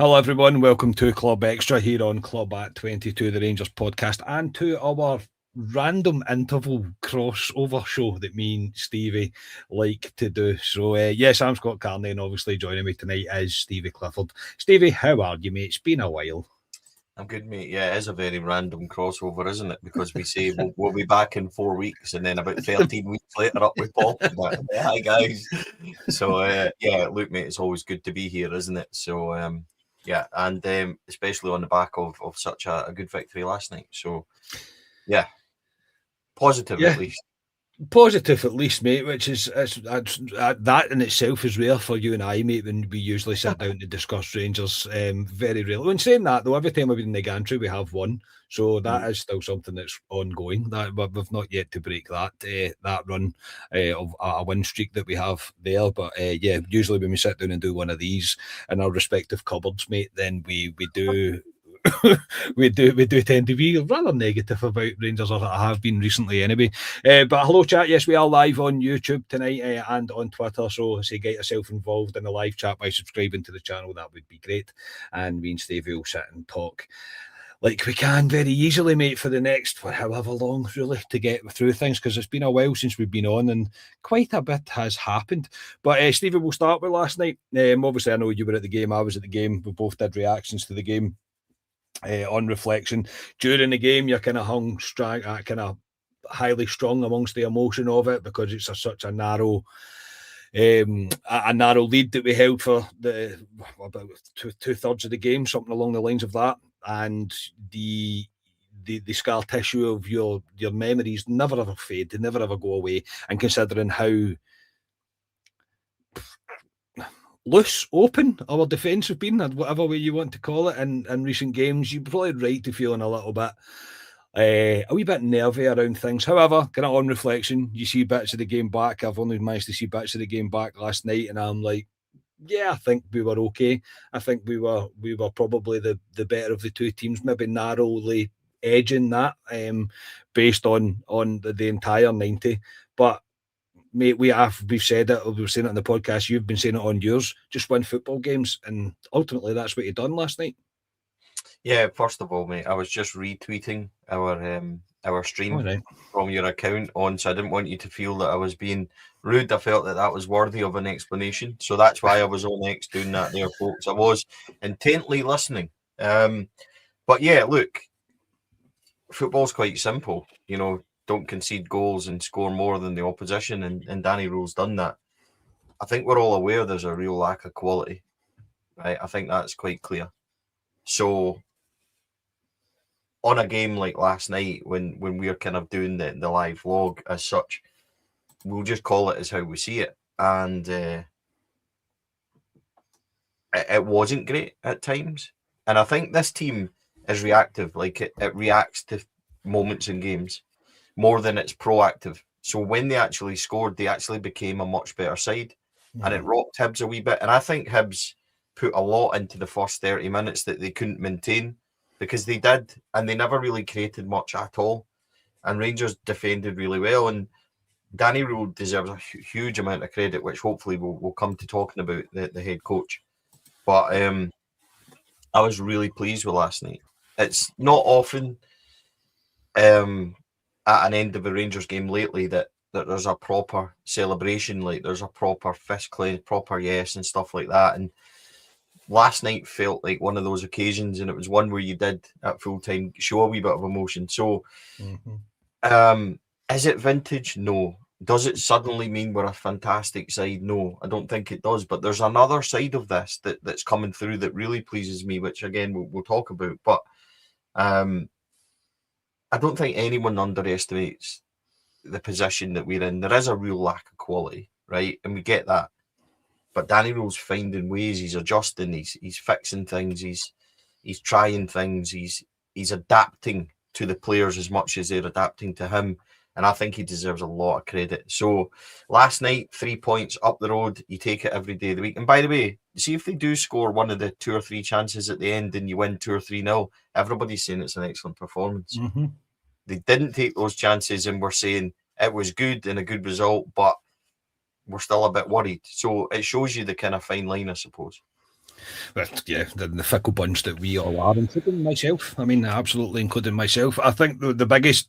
Hello everyone, welcome to Club Extra here on Club at 22, the Rangers podcast, and to our random interval crossover show that me and Stevie like to do. So yes, I'm Scott Carney, and obviously joining me tonight is Stevie Clifford. Stevie, how are you, mate? It's been a while. I'm good, mate. Yeah, it is a very random crossover, isn't it? Because we say we'll be back in 4 weeks, and then about 13 weeks later, up with Paul. Hi, guys. So, yeah, look, mate, it's always good to be here, isn't it? So, yeah, and especially on the back of such a good victory last night. So, yeah, positive at least. Positive at least, mate, which is that in itself is rare for you and I, mate, when we usually sit down to discuss Rangers. Very rare. When saying that, though, every time we've been in the gantry, we have won. So that is still something that's ongoing. That we've not yet to break that run of a win streak that we have there. But yeah, usually when we sit down and do one of these in our respective cupboards, mate, then we do we do tend to be rather negative about Rangers, or I have been recently anyway. But hello chat, yes, we are live on YouTube tonight and on Twitter, so say get yourself involved in the live chat by subscribing to the channel. That would be great, and me and Stevie will sit and talk like we can very easily, mate, for the next however long, really, to get through things, because it's been a while since we've been on and quite a bit has happened. But Stevie, we'll start with last night. Obviously I know you were at the game, I was at the game, we both did reactions to the game. On reflection, during the game, you're kind of kind of highly strung amongst the emotion of it, because it's such a narrow lead that we held for about two-thirds of the game, something along the lines of that, and the scar tissue of your memories never ever fade, they never ever go away. And considering how loose, open our defence have been, whatever way you want to call it, in recent games, you're probably right to feeling a little bit a wee bit nervy around things. However, kind of on reflection, you see bits of the game back. I've only managed to see bits of the game back last night, and I'm like, yeah, I think we were okay. I think we were probably the better of the two teams, maybe narrowly edging that, based on the entire 90. But mate, we've said it, we've seen it in the podcast, you've been saying it on yours, just win football games, and ultimately that's what you done last night. Yeah, first of all, mate, I was just retweeting our stream from your account on, so I didn't want you to feel that I was being rude. I felt that was worthy of an explanation, so that's why I was on X doing that there, folks. I was intently listening. But yeah, look, football's quite simple, don't concede goals and score more than the opposition, and Danny Rowe's done that. I think we're all aware there's a real lack of quality, right? I think that's quite clear. So on a game like last night, when we're kind of doing the live vlog as such, we'll just call it as how we see it. And it wasn't great at times. And I think this team is reactive. Like it reacts to moments in games more than it's proactive. So when they actually scored, they actually became a much better side. And it rocked Hibs a wee bit. And I think Hibs put a lot into the first 30 minutes that they couldn't maintain, because they did, and they never really created much at all. And Rangers defended really well. And Danny Rowe deserves a huge amount of credit, which hopefully we'll come to talking about the head coach. But I was really pleased with last night. It's not often at an end of a Rangers game lately that there's a proper celebration, like there's a proper fist clench, proper yes and stuff like that. And last night felt like one of those occasions, and it was one where you did at full time show a wee bit of emotion. So is it vintage? No. Does it suddenly mean we're a fantastic side? No, I don't think it does. But there's another side of this that's coming through that really pleases me, which again we'll talk about. But I don't think anyone underestimates the position that we're in. There is a real lack of quality, right? And we get that. But Danny Rowe's finding ways, he's adjusting, he's fixing things, he's trying things, he's adapting to the players as much as they're adapting to him. And I think he deserves a lot of credit. So last night, 3 points up the road, you take it every day of the week. And by the way, see if they do score one of the 2 or 3 chances at the end and you win 2 or 3-0, everybody's saying it's an excellent performance. They didn't take those chances, and we're saying it was good and a good result, but we're still a bit worried. So it shows you the kind of fine line, I suppose. But yeah, the fickle bunch that we all are, including myself. I mean, absolutely, including myself. I think the biggest.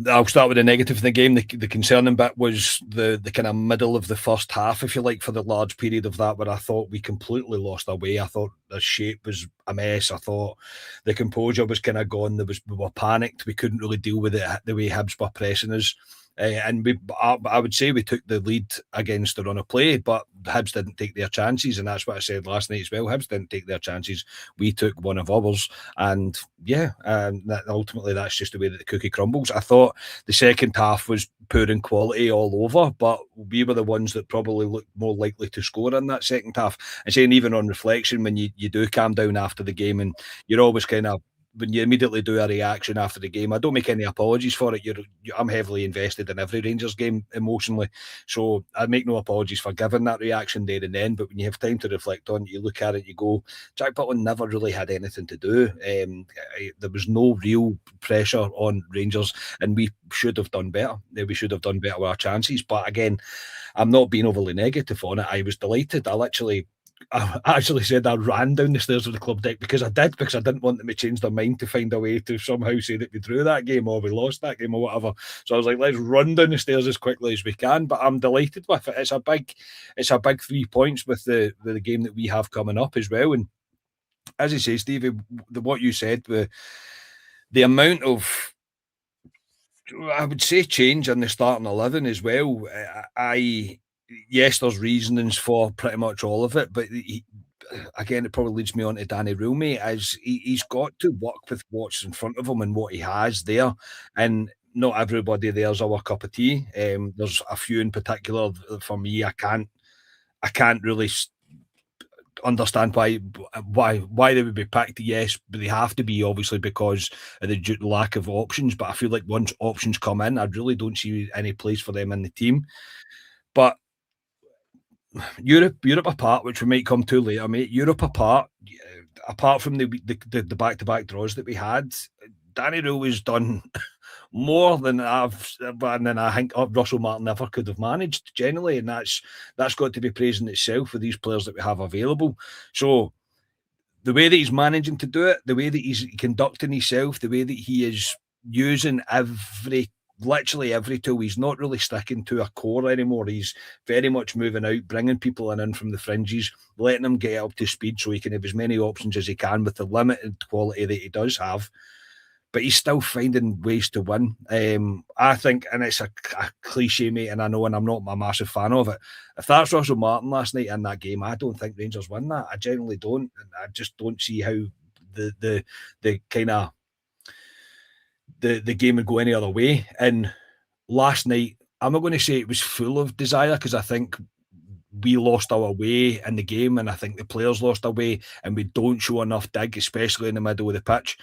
I'll start with the negative in the game. The concerning bit was the kind of middle of the first half, if you like, for the large period of that, where I thought we completely lost our way. I thought the shape was a mess. I thought the composure was kind of gone. We were panicked. We couldn't really deal with it the way Hibs were pressing us. And I would say we took the lead against the run of play, but Hibs didn't take their chances, and that's what I said last night as well. Hibs didn't take their chances. We took one of ours, and yeah, ultimately that's just the way that the cookie crumbles. I thought the second half was poor in quality all over, but we were the ones that probably looked more likely to score in that second half. And saying even on reflection, when you do calm down after the game, and you're always kind of when you immediately do a reaction after the game, I don't make any apologies for it. I'm heavily invested in every Rangers game emotionally, so I make no apologies for giving that reaction there and then. But when you have time to reflect on it, you look at it, you go, Jack Butland never really had anything to do. There was no real pressure on Rangers, and we should have done better. We should have done better with our chances. But again, I'm not being overly negative on it. I was delighted. I actually said I ran down the stairs of the club deck because I didn't want them to change their mind to find a way to somehow say that we drew that game or we lost that game or whatever. So I was like, let's run down the stairs as quickly as we can. But I'm delighted with it. It's a big 3 points with the game that we have coming up as well. And as you say, Stevie, what you said, the amount of, I would say, change in the starting 11 as well. Yes, there's reasonings for pretty much all of it, but again, it probably leads me on to Danny Rulme, as he's got to work with what's in front of him and what he has there, and not everybody there's our cup of tea. There's a few in particular for me. I can't really understand why they would be picked. Yes, but they have to be, obviously, because of the lack of options. But I feel like once options come in, I really don't see any place for them in the team. But Europe apart, which we might come to later, mate. Europe apart from the back-to-back draws that we had, Danny Rule has done more than I think Russell Martin ever could have managed generally, and that's got to be praised in itself for these players that we have available. So the way that he's managing to do it, the way that he's conducting himself, the way that he is using literally every tool. He's not really sticking to a core anymore. He's very much moving out, bringing people in from the fringes, letting them get up to speed so he can have as many options as he can with the limited quality that he does have. But he's still finding ways to win. I think, and it's a cliche, mate, and I know, and I'm not a massive fan of it. If that's Russell Martin last night in that game, I don't think Rangers win that. I genuinely don't. And I just don't see how the kind of the game would go any other way. And last night, I'm not going to say it was full of desire, because I think we lost our way in the game, and I think the players lost their way, and we don't show enough dig, especially in the middle of the pitch.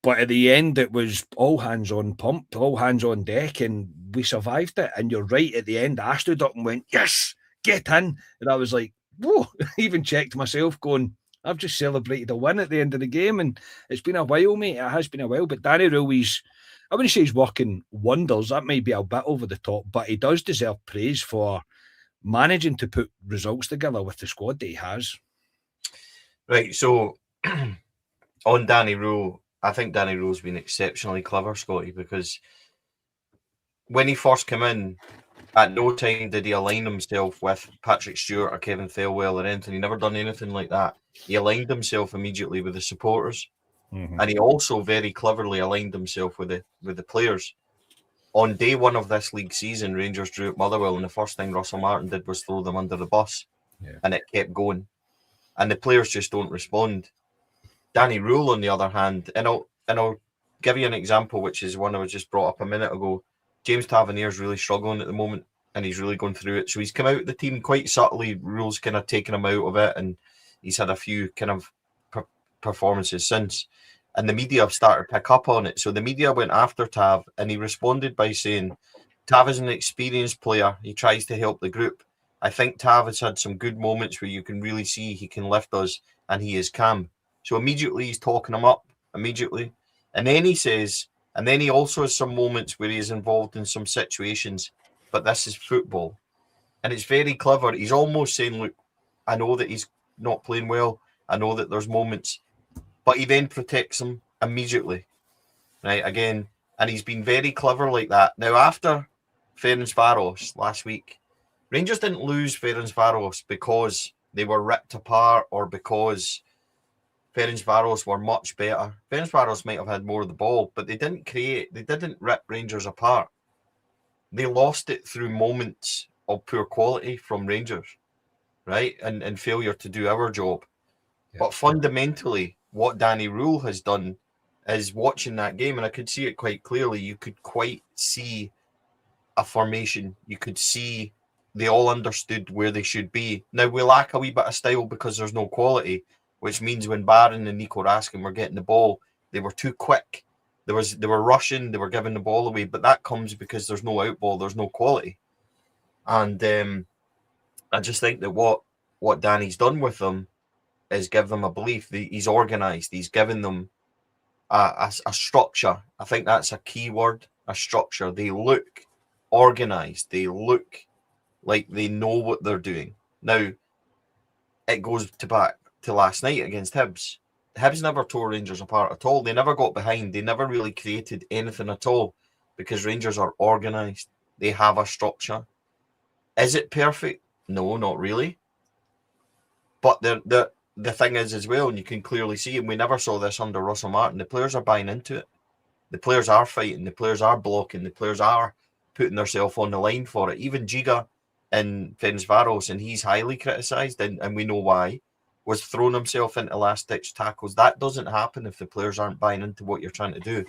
But at the end, it was all hands on pump, all hands on deck, and we survived it. And you're right, at the end, I stood up and went, yes, get in. And I was like, whoa, I even checked myself going, I've just celebrated a win at the end of the game. And it's been a while, mate. It has been a while. But Danny Rule, I wouldn't say he's working wonders. That might be a bit over the top, but he does deserve praise for managing to put results together with the squad that he has. Right, so on Danny Rule, I think Danny Rule's been exceptionally clever, Scotty, because when he first came in, at no time did he align himself with Patrick Stewart or Kevin Thelwell or anything. He never done anything like that. He aligned himself immediately with the supporters, and he also very cleverly aligned himself with the players. On day one of this league season, Rangers drew at Motherwell, and the first thing Russell Martin did was throw them under the bus, and it kept going. And the players just don't respond. Danny Rule, on the other hand, and I'll give you an example, which is one I was just brought up a minute ago. James Tavernier's really struggling at the moment, and he's really going through it. So he's come out of the team quite subtly. Rule's kind of taken him out of it, and he's had a few kind of performances since. And the media have started to pick up on it. So the media went after Tav, and he responded by saying, Tav is an experienced player. He tries to help the group. I think Tav has had some good moments where you can really see he can lift us, and he is calm. So immediately he's talking him up, immediately. And then he says, and then he also has some moments where he is involved in some situations, but this is football. And it's very clever. He's almost saying, look, I know that he's not playing well. I know that there's moments, but he then protects them immediately, right? Again, and he's been very clever like that. Now, after Ferencváros last week, Rangers didn't lose Ferencváros because they were ripped apart or because Ferencváros were much better. Ferencváros might have had more of the ball, but they didn't rip Rangers apart. They lost it through moments of poor quality from Rangers, right? And failure to do our job. Yeah. But fundamentally, what Danny Rule has done is watching that game, and I could see it quite clearly. You could quite see a formation. You could see they all understood where they should be. Now, we lack a wee bit of style because there's no quality, which means when Barron and Nico Raskin were getting the ball, they were too quick. They were rushing, they were giving the ball away, but that comes because there's no outball, there's no quality. And I just think that what Danny's done with them is give them a belief. He's organised. He's given them a structure. I think that's a key word, a structure. They look organised. They look like they know what they're doing. Now, it goes back to last night against Hibs. Hibs never tore Rangers apart at all. They never got behind. They never really created anything at all because Rangers are organised. They have a structure. Is it perfect? No, not really. But the thing is as well, and you can clearly see, and we never saw this under Russell Martin, the players are buying into it. The players are fighting. The players are blocking. The players are putting themselves on the line for it. Even Giga in Ferencváros, and he's highly criticised, and we know why, was throwing himself into last-ditch tackles. That doesn't happen if the players aren't buying into what you're trying to do.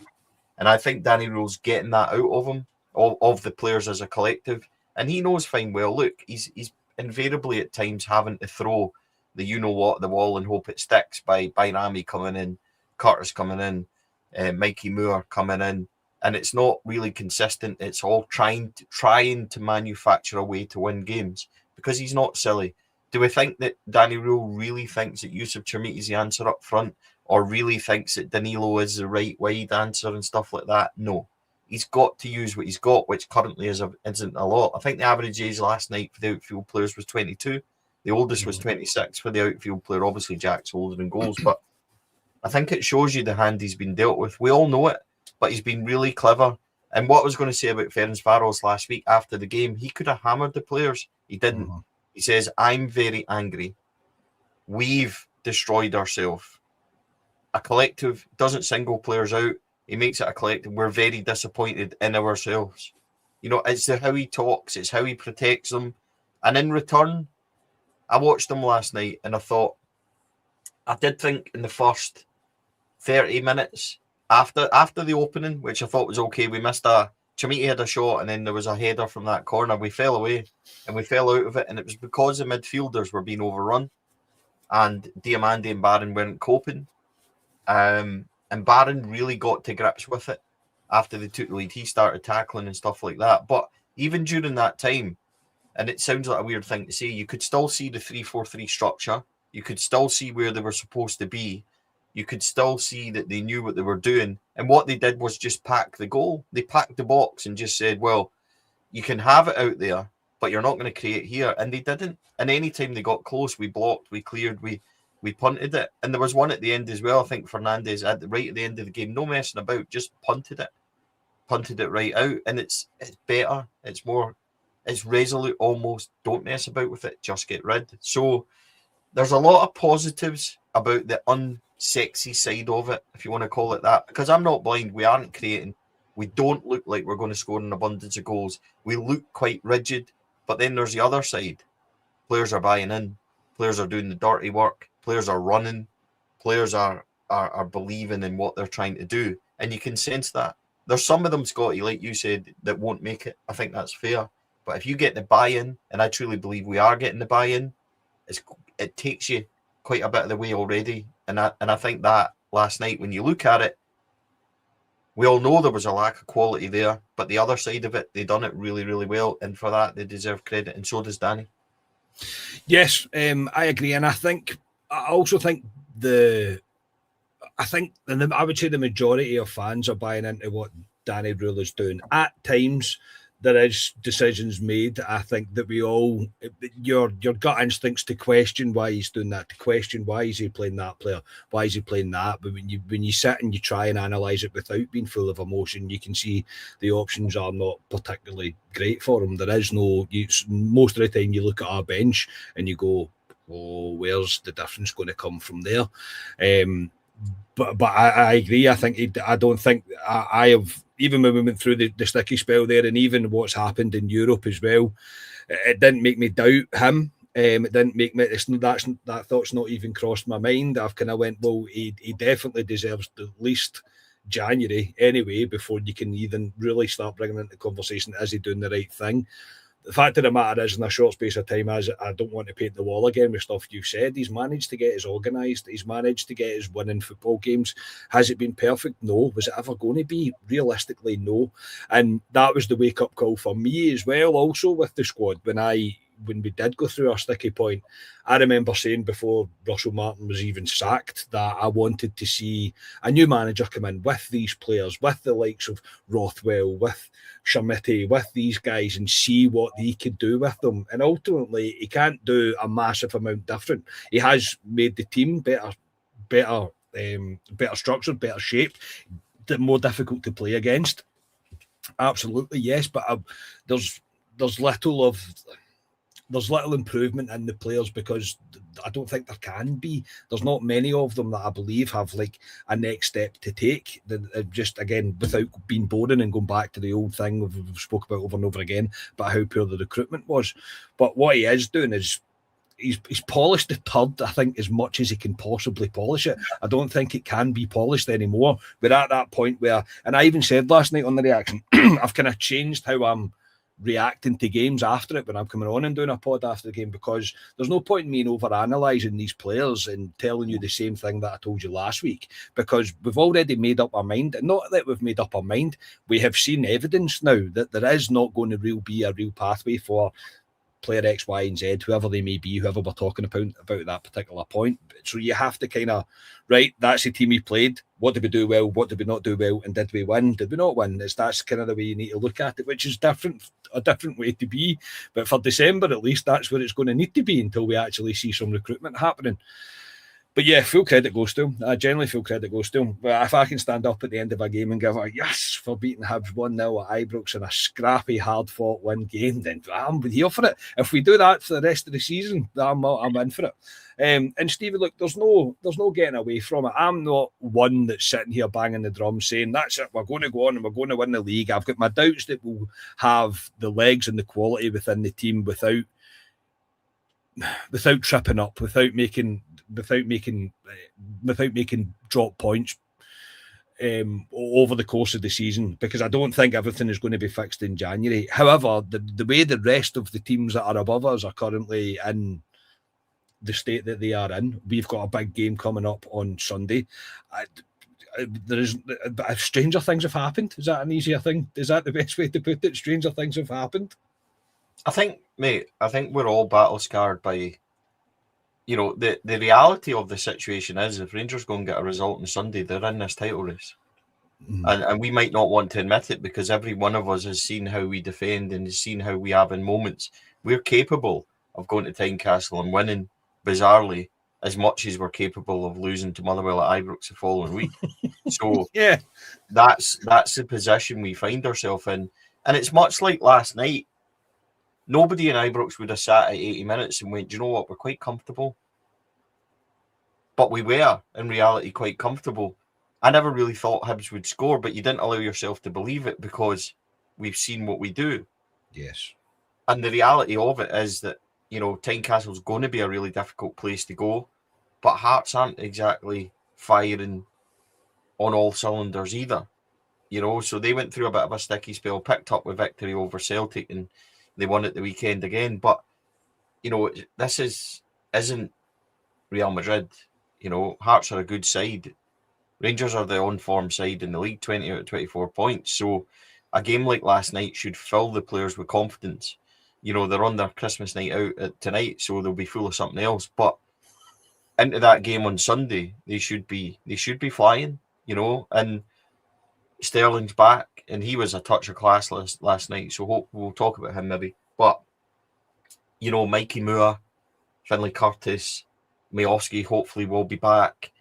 And I think Danny Rule's getting that out of him, of the players as a collective. And he knows fine well, look, he's invariably at times having to throw the you-know-what at the wall and hope it sticks by Rami coming in, Curtis coming in, Mikey Moore coming in. And it's not really consistent. It's all trying to manufacture a way to win games because he's not silly. Do we think that Danny Rule really thinks that Yusuf Chermiti is the answer up front or really thinks that Danilo is the right wide answer and stuff like that? No. He's got to use what he's got, which currently isn't a lot. I think the average age last night for the outfield players was 22. The oldest was 26 for the outfield player. Obviously, Jack's older in goals, but I think it shows you the hand he's been dealt with. We all know it, but he's been really clever. And what I was going to say about Ferencváros last week after the game, he could have hammered the players. He didn't. Mm-hmm. He says, I'm very angry. We've destroyed ourselves. A collective doesn't single players out. He makes it a collective. We're very disappointed in ourselves. You know, it's how he talks. It's how he protects them. And in return, I watched them last night and I did think in the first 30 minutes after the opening, which I thought was okay, we missed Chermiti had a shot and then there was a header from that corner. We fell away and we fell out of it. And it was because the midfielders were being overrun and Diamande and Barron weren't coping. And Barron really got to grips with it after they took the lead. He started tackling and stuff like that. But even during that time, and it sounds like a weird thing to say, you could still see the 3-4-3 structure. You could still see where they were supposed to be. You could still see that they knew what they were doing. And what they did was just pack the goal. They packed the box and just said, well, you can have it out there, but you're not going to create here. And they didn't. And any time they got close, we blocked, we cleared, we punted it. And there was one at the end as well. I think Fernandez right at the end of the game, no messing about, just punted it right out. And it's better. It's more, it's resolute almost. Don't mess about with it. Just get rid. So there's a lot of positives about the unsexy side of it, if you want to call it that. Because I'm not blind. We aren't creating. We don't look like we're going to score an abundance of goals. We look quite rigid. But then there's the other side. Players are buying in. Players are doing the dirty work. Players are running. Players are believing in what they're trying to do. And you can sense that. There's some of them, Scotty, like you said, that won't make it. I think that's fair. But if you get the buy-in, and I truly believe we are getting the buy-in, it takes you quite a bit of the way already. And I think that last night, when you look at it, we all know there was a lack of quality there. But the other side of it, they done it really, really well. And for that, they deserve credit. And so does Danny. Yes, I agree. And I also think I would say the majority of fans are buying into what Danny Rule is doing. At times, there is decisions made. I think that we all, your gut instincts to question why he's doing that, to question why is he playing that player, why is he playing that. But when you sit and you try and analyse it without being full of emotion, you can see the options are not particularly great for him. There is no, most of the time you look at our bench and you go, oh, where's the difference going to come from there? But I agree. I don't think I have, even when we went through the sticky spell there, and even what's happened in Europe as well, it didn't make me doubt him. It didn't make me. That thought's not even crossed my mind. I've kind of went, well, he definitely deserves at least January anyway before you can even really start bringing into conversation, is he doing the right thing? The fact of the matter is, in a short space of time, as I don't want to paint the wall again with stuff you've said, he's managed to get us organised. He's managed to get us winning football games. Has it been perfect? No. Was it ever going to be? Realistically, no. And that was the wake-up call for me as well, also with the squad. When we did go through our sticky point, I remember saying before Russell Martin was even sacked that I wanted to see a new manager come in with these players, with the likes of Rothwell, with Shamiti, with these guys, and see what he could do with them. And ultimately, he can't do a massive amount different. He has made the team better structured, better shaped, more difficult to play against. Absolutely, yes, but there's little improvement in the players because I don't think there can be. There's not many of them that I believe have like a next step to take. Just again, without being boring and going back to the old thing we've spoke about over and over again, about how poor the recruitment was. But what he is doing is he's polished the turd, I think, as much as he can possibly polish it. I don't think it can be polished anymore. We're at that point where, and I even said last night on the reaction, I've kind of changed how I'm reacting to games after it when I'm coming on and doing a pod after the game, because there's no point in me over analysing these players and telling you the same thing that I told you last week, because we've already made up our mind. And not that we've made up our mind, we have seen evidence now that there is not going to be a real pathway for player X, Y, and Z, whoever they may be, whoever we're talking about that particular point. So you have to kind of, right, that's the team we played. What did we do well? What did we not do well? And did we win? Did we not win? That's kind of the way you need to look at it, which is a different way to be. But for December, at least, that's where it's going to need to be until we actually see some recruitment happening. But yeah, full credit goes to him. Generally, full credit goes to him. But if I can stand up at the end of a game and give a yes for beating Hibs 1-0 at Ibrox in a scrappy, hard-fought win game, then I'm here for it. If we do that for the rest of the season, I'm in for it. And Stevie, look, there's no getting away from it. I'm not one that's sitting here banging the drum saying, that's it, we're going to go on and we're going to win the league. I've got my doubts that we'll have the legs and the quality within the team without tripping up, without making drop points over the course of the season, because I don't think everything is going to be fixed in January. However, the way the rest of the teams that are above us are currently in the state that they are in, we've got a big game coming up on Sunday. Stranger things have happened. Is that an easier thing? Is that the best way to put it? Stranger things have happened. I think we're all battle scarred by, the reality of the situation is, if Rangers go and get a result on Sunday, they're in this title race. And we might not want to admit it, because every one of us has seen how we defend and has seen how we have in moments. We're capable of going to Tynecastle and winning, bizarrely, as much as we're capable of losing to Motherwell at Ibrox the following week. So yeah, that's the position we find ourselves in. And it's much like last night. Nobody in Ibrox would have sat at 80 minutes and went, do you know what, we're quite comfortable. But we were, in reality, quite comfortable. I never really thought Hibs would score, but you didn't allow yourself to believe it because we've seen what we do. Yes. And the reality of it is that, Tynecastle's going to be a really difficult place to go, but Hearts aren't exactly firing on all cylinders either. So they went through a bit of a sticky spell, picked up with victory over Celtic, and they won at the weekend again. But, this isn't Real Madrid. Hearts are a good side. Rangers are the on-form side in the league, 20 out of 24 points. So a game like last night should fill the players with confidence. They're on their Christmas night out tonight, so they'll be full of something else. But into that game on Sunday, they should be flying, and Sterling's back, and he was a touch of class last night. So we'll talk about him maybe. But Mikey Moore, Finlay Curtis, Miovski hopefully will be back.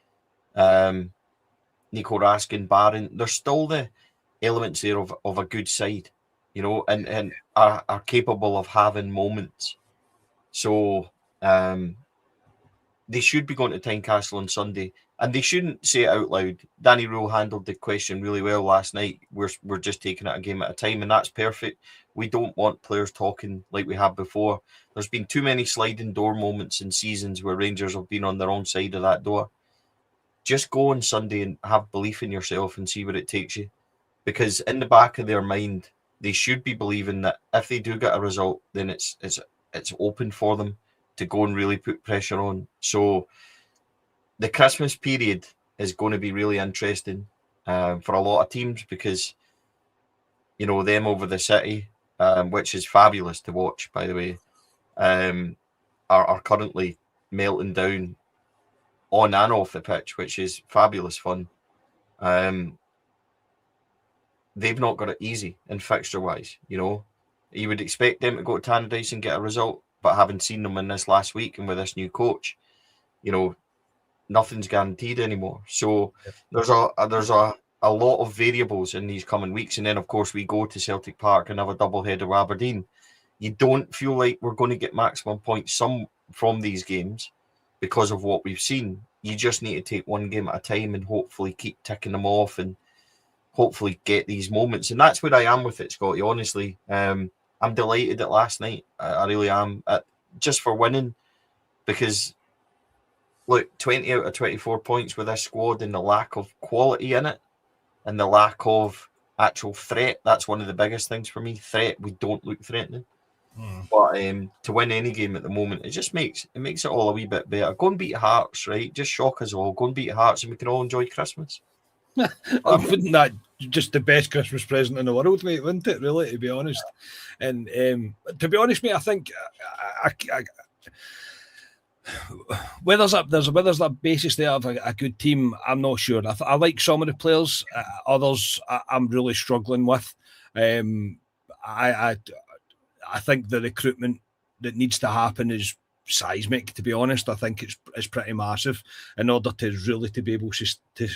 Nico Raskin, Barron. There's still the elements there of a good side, and are capable of having moments. So they should be going to Tynecastle on Sunday, and they shouldn't say it out loud. Danny Rule handled the question really well last night. We're just taking it a game at a time, and that's perfect. We don't want players talking like we have before. There's been too many sliding door moments in seasons where Rangers have been on their own side of that door. Just go on Sunday and have belief in yourself and see where it takes you. Because in the back of their mind, they should be believing that if they do get a result, then it's open for them to go and really put pressure on. So the Christmas period is going to be really interesting for a lot of teams because, them over the city, which is fabulous to watch, by the way, are currently melting down on and off the pitch, which is fabulous fun. They've not got it easy in fixture-wise, You would expect them to go to Tannadice and get a result, but having seen them in this last week and with this new coach, nothing's guaranteed anymore. So there's a lot of variables in these coming weeks. And then, of course, we go to Celtic Park and have a doubleheader with Aberdeen. You don't feel like we're going to get maximum points from these games because of what we've seen. You just need to take one game at a time and hopefully keep ticking them off and hopefully get these moments. And that's where I am with it, Scotty, honestly. I'm delighted at last night. I really am, just for winning, because look, 20 out of 24 points with this squad and the lack of quality in it and the lack of actual threat, that's one of the biggest things for me. Threat, we don't look threatening. But to win any game at the moment, it makes it all a wee bit better. Go and beat Hearts, right? Just shock us all. Go and beat Hearts and we can all enjoy Christmas. Wouldn't that just the best Christmas present in the world, mate? Wouldn't it? Really, to be honest. And to be honest, mate, I think whether there's a basis there of a good team, I'm not sure. I like some of the players. Others, I'm really struggling with. I think the recruitment that needs to happen is seismic. To be honest, I think it's pretty massive in order to really to be able to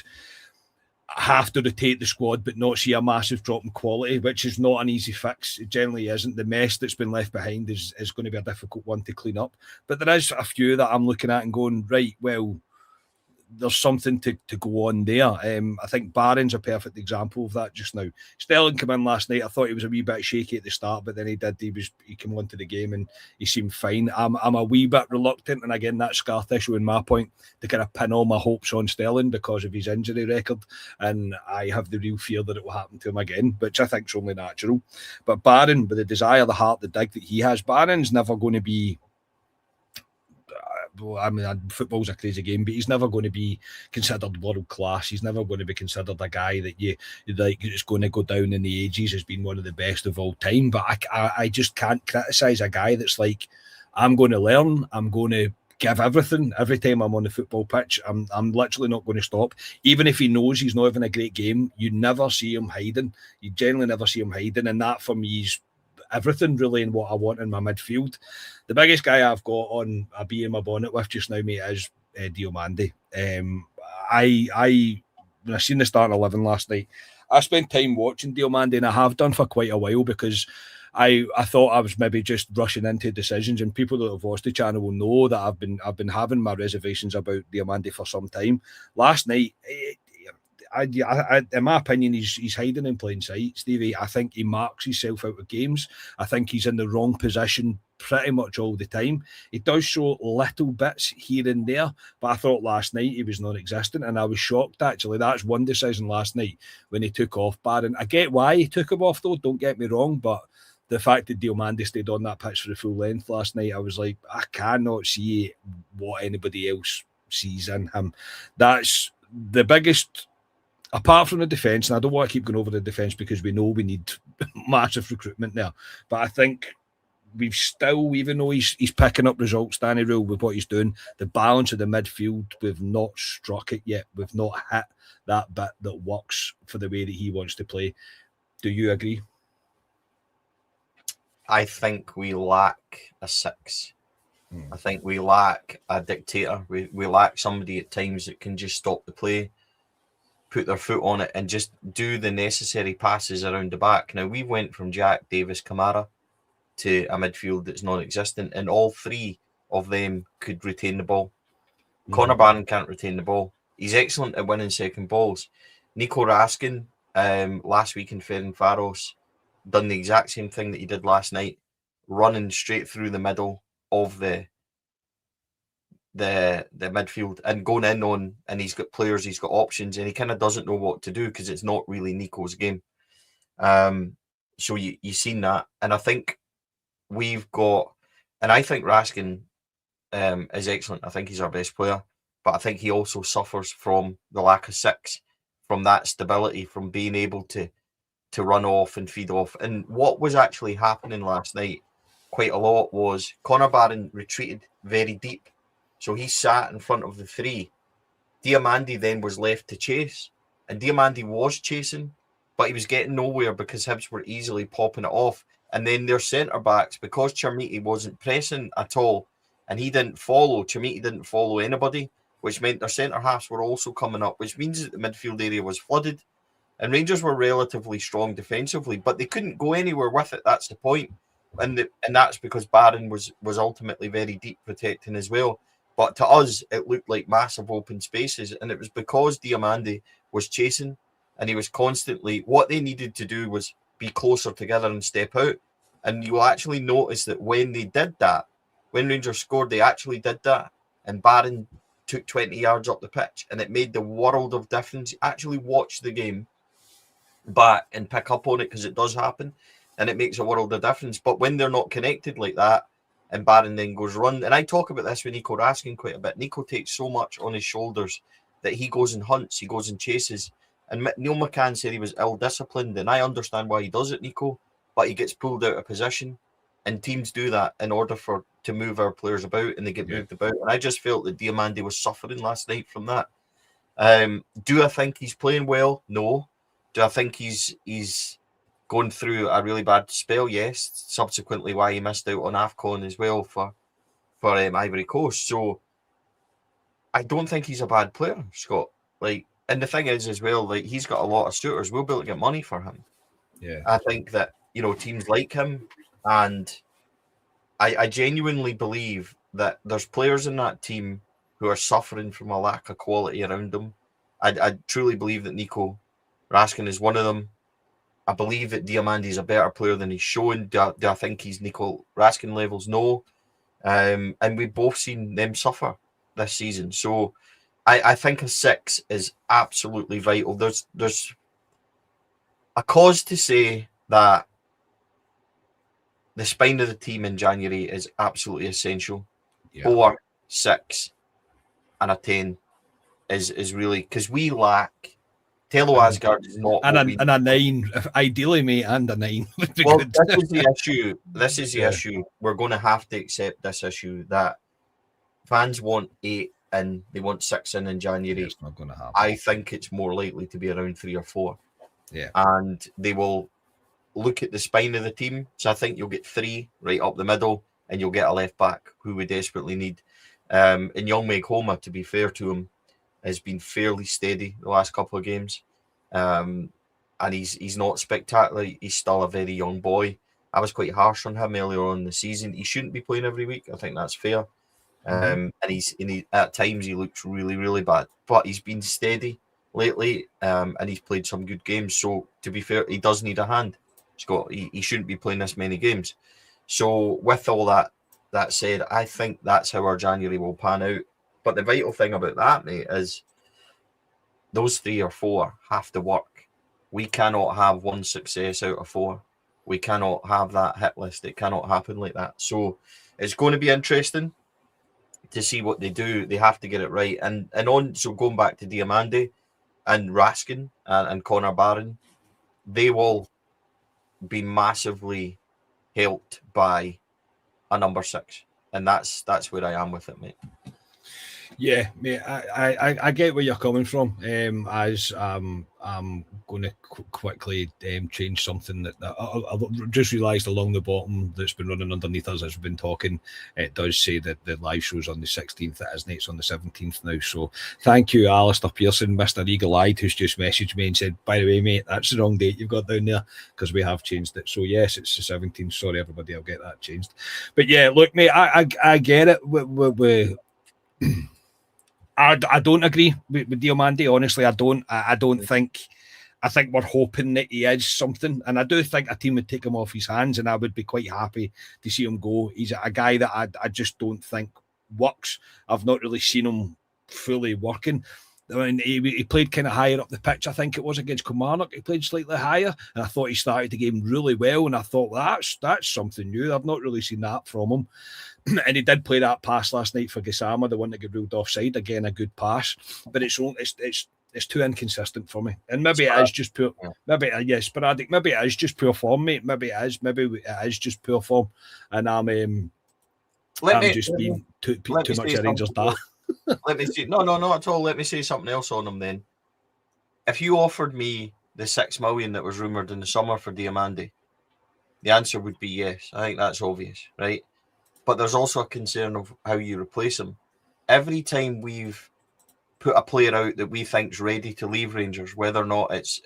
have to rotate the squad but not see a massive drop in quality, which is not an easy fix. It generally isn't. The mess that's been left behind is going to be a difficult one to clean up. But there is a few that I'm looking at and going, right, well, there's something to go on there. I think Barron's a perfect example of that just now. Sterling came in last night. I thought he was a wee bit shaky at the start, but then he came onto the game and he seemed fine. I'm a wee bit reluctant, and again, that's scar tissue in my point, to kind of pin all my hopes on Sterling because of his injury record, and I have the real fear that it will happen to him again, which I think is only natural. But Barron, with the desire, the heart, the dig that he has, Barron's never going to be, I mean, football's a crazy game, but he's never going to be considered world class. He's never going to be considered a guy that you like is going to go down in the ages as being one of the best of all time. But I just can't criticise a guy that's like, I'm going to learn, I'm going to give everything every time I'm on the football pitch. I'm literally not going to stop. Even if he knows he's not having a great game, you never see him hiding. You generally never see him hiding, and that for me is everything really in what I want in my midfield. The biggest guy I've got on a bee in my bonnet with just now, mate, is Diamande. When I seen the starting 11 last night, I spent time watching Diamande, and I have done for quite a while because I thought I was maybe just rushing into decisions, and people that have watched the channel will know that I've been having my reservations about Diamande for some time. Last night, I, in my opinion, he's hiding in plain sight, Stevie. I think he marks himself out of games. I think he's in the wrong position pretty much all the time. He does show little bits here and there, but I thought last night he was non-existent, and I was shocked, actually. That's one decision last night when he took off Barron. I get why he took him off, though, don't get me wrong, but the fact that Diamande stayed on that pitch for the full length last night, I was like, I cannot see what anybody else sees in him. That's the biggest... Apart from the defence, and I don't want to keep going over the defence because we know we need massive recruitment there, but I think we've still, even though he's picking up results, Danny Rule, with what he's doing, the balance of the midfield, we've not struck it yet. We've not hit that bit that works for the way that he wants to play. Do you agree? I think we lack a six. I think we lack a dictator. We lack somebody at times that can just stop the play, put their foot on it, and just do the necessary passes around the back. Now, we went from Jack, Davis, Kamara to a midfield that's non-existent, and all three of them could retain the ball. Connor Barron can't retain the ball. He's excellent at winning second balls. Nico Raskin, last week in Ferencváros, done the exact same thing that he did last night, running straight through the middle of the midfield and going in on, and he's got players, he's got options, and he kind of doesn't know what to do because it's not really Nico's game. So you've seen that, and I think we've got, and I think Raskin is excellent. I think he's our best player, but I think he also suffers from the lack of six, from that stability, from being able to run off and feed off. And what was actually happening last night quite a lot was Connor Barron retreated very deep. So he sat in front of the three. Diamande then was left to chase. And Diamande was chasing, but he was getting nowhere because Hibs were easily popping it off. And then their centre-backs, because Chermiti wasn't pressing at all, and Chermiti didn't follow anybody, which meant their centre-halves were also coming up, which means that the midfield area was flooded. And Rangers were relatively strong defensively, but they couldn't go anywhere with it. That's the point. And that's because Barron was ultimately very deep protecting as well. But to us, it looked like massive open spaces. And it was because Diamande was chasing and he was constantly, what they needed to do was be closer together and step out. And you'll actually notice that when they did that, when Rangers scored, they actually did that. And Barron took 20 yards up the pitch, and it made the world of difference. Actually watch the game back and pick up on it, because it does happen and it makes a world of difference. But when they're not connected like that, and Barron then goes run, and I talk about this with Nico Raskin quite a bit, Nico takes so much on his shoulders that he goes and hunts, he goes and chases. And Neil McCann said he was ill-disciplined, and I understand why he does it, Nico, but he gets pulled out of position, and teams do that in order to move our players about, and they get moved about. And I just felt that Diamande was suffering last night from that. Do I think he's playing well? No. Do I think he's going through a really bad spell? Yes. Subsequently, why he missed out on AFCON as well for Ivory Coast. So I don't think he's a bad player, Scott. And the thing is as well, he's got a lot of suitors. We'll be able to get money for him. Yeah. I think that, teams like him, and I genuinely believe that there's players in that team who are suffering from a lack of quality around them. I truly believe that Nico Raskin is one of them. I believe that Diamande is a better player than he's shown. Do I think he's Nico Raskin levels? No. And we've both seen them suffer this season. So I think a six is absolutely vital. There's a cause to say that the spine of the team in January is absolutely essential. 4, 6, and a 10 is really, because we lack. Telo Asgard is not, and a 9, ideally, mate, and a 9 would be good. This is the issue. This is the issue. We're going to have to accept this issue that fans want 8 and they want 6 in January. It's not going to happen. I think it's more likely to be around 3 or 4. Yeah, and they will look at the spine of the team. So I think you'll get 3 right up the middle, and you'll get a left back who we desperately need. And Young Homa, to be fair to him, has been fairly steady the last couple of games. And he's not spectacular. He's still a very young boy. I was quite harsh on him earlier on in the season. He shouldn't be playing every week. I think that's fair. And he at times he looks really, really bad. But he's been steady lately, and he's played some good games. So to be fair, he does need a hand. Scott, he shouldn't be playing this many games. So with all that said, I think that's how our January will pan out. But the vital thing about that, mate, is those 3 or 4 have to work. We cannot have 1 success out of 4. We cannot have that hit list. It cannot happen like that. So it's going to be interesting to see what they do. They have to get it right. So going back to Diamande and Raskin and Connor Barron, they will be massively helped by a number 6, and that's where I am with it, mate. Yeah, mate, I get where you're coming from. As I'm going to quickly change something that I've just realised along the bottom that's been running underneath us as we've been talking. It does say that the live show's on the 16th. It isn't. It's on the 17th now. So thank you, Alistair Pearson, Mr. Eagle Eyed, who's just messaged me and said, by the way, mate, that's the wrong date you've got down there, because we have changed it. So yes, it's the 17th. Sorry, everybody, I'll get that changed. But yeah, look, mate, I get it. I don't agree with Diamande. Honestly, I don't. I don't think. I think we're hoping that he is something, and I do think a team would take him off his hands, and I would be quite happy to see him go. He's a guy that I just don't think works. I've not really seen him fully working. I mean, he played kind of higher up the pitch. I think it was against Kilmarnock. He played slightly higher, and I thought he started the game really well. And I thought, well, that's something new. I've not really seen that from him. And he did play that pass last night for Gassama, the one that got ruled offside. Again, a good pass, but it's too inconsistent for me. And maybe it is just pure. Maybe sporadic. Maybe it is just pure form, mate. Maybe it is. Maybe it is just pure form. And I'm just being too much a Rangers dad. Let me see. No, not at all. Let me say something else on him then. If you offered me the 6 million that was rumoured in the summer for Diamande, the answer would be yes. I think that's obvious, right? But there's also a concern of how you replace him. Every time we've put a player out that we think's ready to leave Rangers, whether or not it's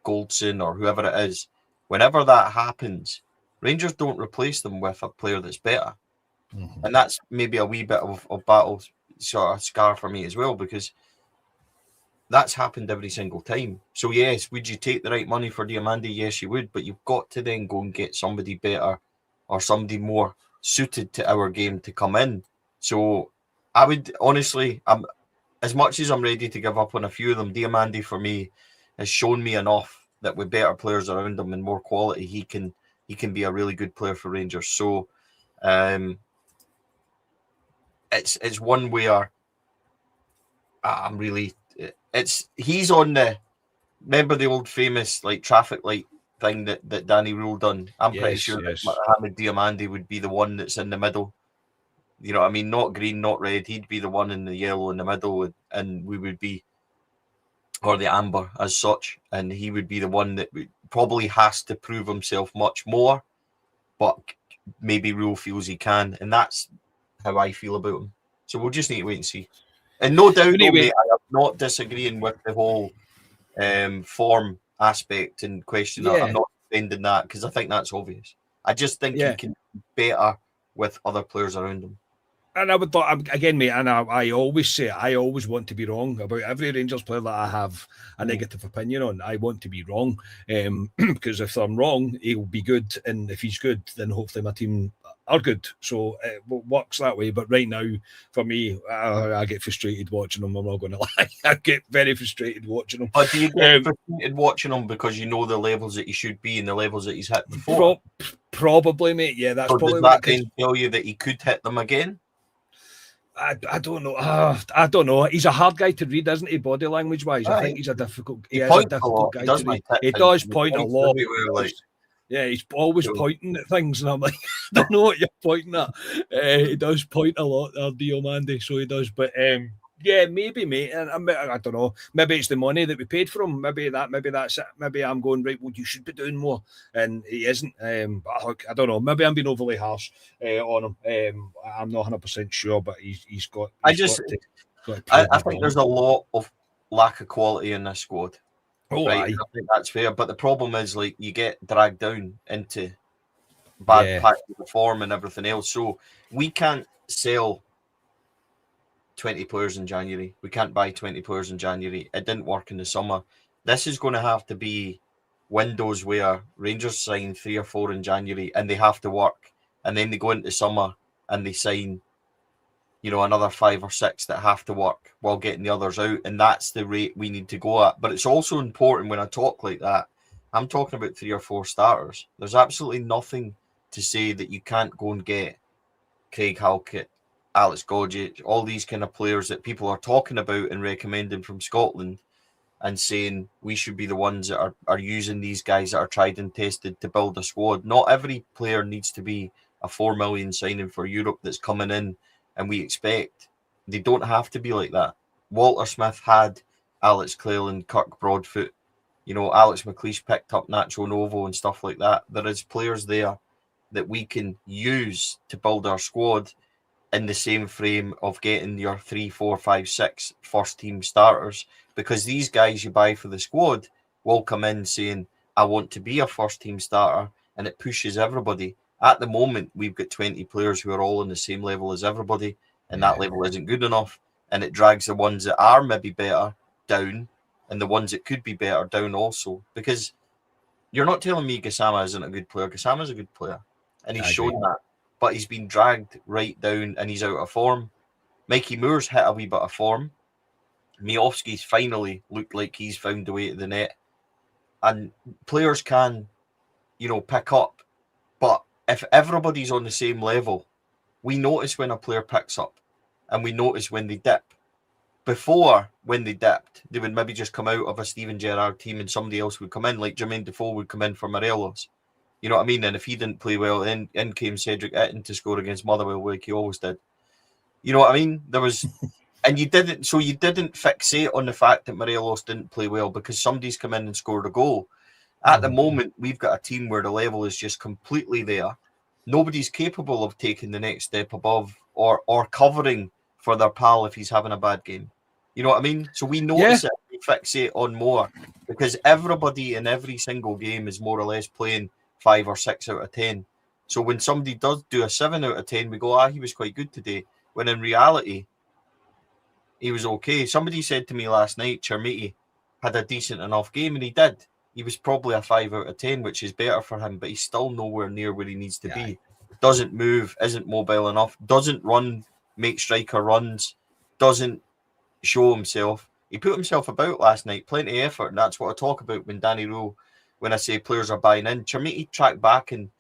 Goldson or whoever it is, whenever that happens, Rangers don't replace them with a player that's better. Mm-hmm. And that's maybe a wee bit of battle sort of scar for me as well, because that's happened every single time. So yes, would you take the right money for Diamande? Yes, you would, but you've got to then go and get somebody better or somebody more suited to our game to come in. So I would honestly, as much as I'm ready to give up on a few of them, Diamande for me has shown me enough that with better players around him and more quality, he can be a really good player for Rangers. So it's one where I'm really he's on the, remember the old famous like traffic light thing that Danny ruled on. I'm pretty sure that Mohamed Diamande would be the one that's in the middle. You know what I mean? Not green, not red. He'd be the one in the yellow in the middle, and we would be, or the amber as such, and he would be the one that probably has to prove himself much more, but maybe Rule feels he can, and that's how I feel about him. So we'll just need to wait and see. And no doubt, mate, I am not disagreeing with the whole form aspect and question. Yeah. I'm not defending that because I think that's obvious. I just think he can be better with other players around him. And I would thought again, mate, and I always say I always want to be wrong about every Rangers player that I have a negative opinion on. I want to be wrong, because if I'm wrong, he'll be good, and if he's good, then hopefully my team are good. So it works that way. But right now, for me, I get frustrated watching him. I'm not going to lie. I get very frustrated watching him. But do you get frustrated watching him because you know the levels that he should be and the levels that he's hit before? Probably, mate. Yeah, that's probably. Does that then tell you that he could hit them again? I don't know. I don't know. He's a hard guy to read, isn't he? Body language wise, I think he's a difficult. He is a difficult guy to read. He does point a lot. Yeah, he's always pointing at things, and I'm like, I don't know what you're pointing at. He does point a lot, Diamande, so he does. But yeah, maybe, mate. And I don't know. Maybe it's the money that we paid for him. Maybe that's it. Maybe I'm going right. Well, you should be doing more, and he isn't. I don't know. Maybe I'm being overly harsh on him. I'm not 100% sure, but he's got. I think there's a lot of lack of quality in this squad. Oh, right? I think that's fair. But the problem is, like, you get dragged down into bad patches of form and everything else. So we can't sell 20 players in January. We can't buy 20 players in January. It didn't work in the summer. This is going to have to be windows where Rangers sign 3 or 4 in January and they have to work. And then they go into summer and they sign, another 5 or 6 that have to work while getting the others out. And that's the rate we need to go at. But it's also important when I talk like that, I'm talking about 3 or 4 starters. There's absolutely nothing to say that you can't go and get Craig Halkett, Alex Gogic, all these kind of players that people are talking about and recommending from Scotland and saying we should be the ones that are using these guys that are tried and tested to build a squad. Not every player needs to be a 4 million signing for Europe that's coming in, and we expect they don't have to be like that. Walter Smith had Alex Cleland, Kirk Broadfoot, Alex McLeish picked up Nacho Novo and stuff like that. There is players there that we can use to build our squad in the same frame of getting your 3, 4, 5, 6 first team starters, because these guys you buy for the squad will come in saying, I want to be a first team starter, and it pushes everybody. At the moment, we've got 20 players who are all on the same level as everybody, and that level isn't good enough, and it drags the ones that are maybe better down, and the ones that could be better down also, because you're not telling me Gassama isn't a good player. Gassama's a good player, and he's shown that, but he's been dragged right down, and he's out of form. Mikey Moore's hit a wee bit of form. Miofsky's finally looked like he's found the way to the net, and players can, pick up, but if everybody's on the same level, we notice when a player picks up, and we notice when they dip. Before, when they dipped, they would maybe just come out of a Steven Gerrard team and somebody else would come in, like Jermaine Defoe would come in for Morelos. You know what I mean? And if he didn't play well, then in came Cedric Itten to score against Motherwell like he always did. You know what I mean? There was, and you didn't fixate on the fact that Morelos didn't play well because somebody's come in and scored a goal. At the moment, we've got a team where the level is just completely there. Nobody's capable of taking the next step above or covering for their pal if he's having a bad game. You know what I mean? So we notice it, we fixate on more, because everybody in every single game is more or less playing 5 or 6 out of 10. So when somebody does do a 7 out of 10, we go, he was quite good today. When in reality, he was okay. Somebody said to me last night, Chermiti had a decent enough game, and he did. He was probably a 5 out of 10, which is better for him, but he's still nowhere near where he needs to be. Doesn't move, isn't mobile enough, doesn't run, make striker runs, doesn't show himself. He put himself about last night, plenty of effort, and that's what I talk about when Danny Rowe, when I say players are buying in. Chermiti tracked back and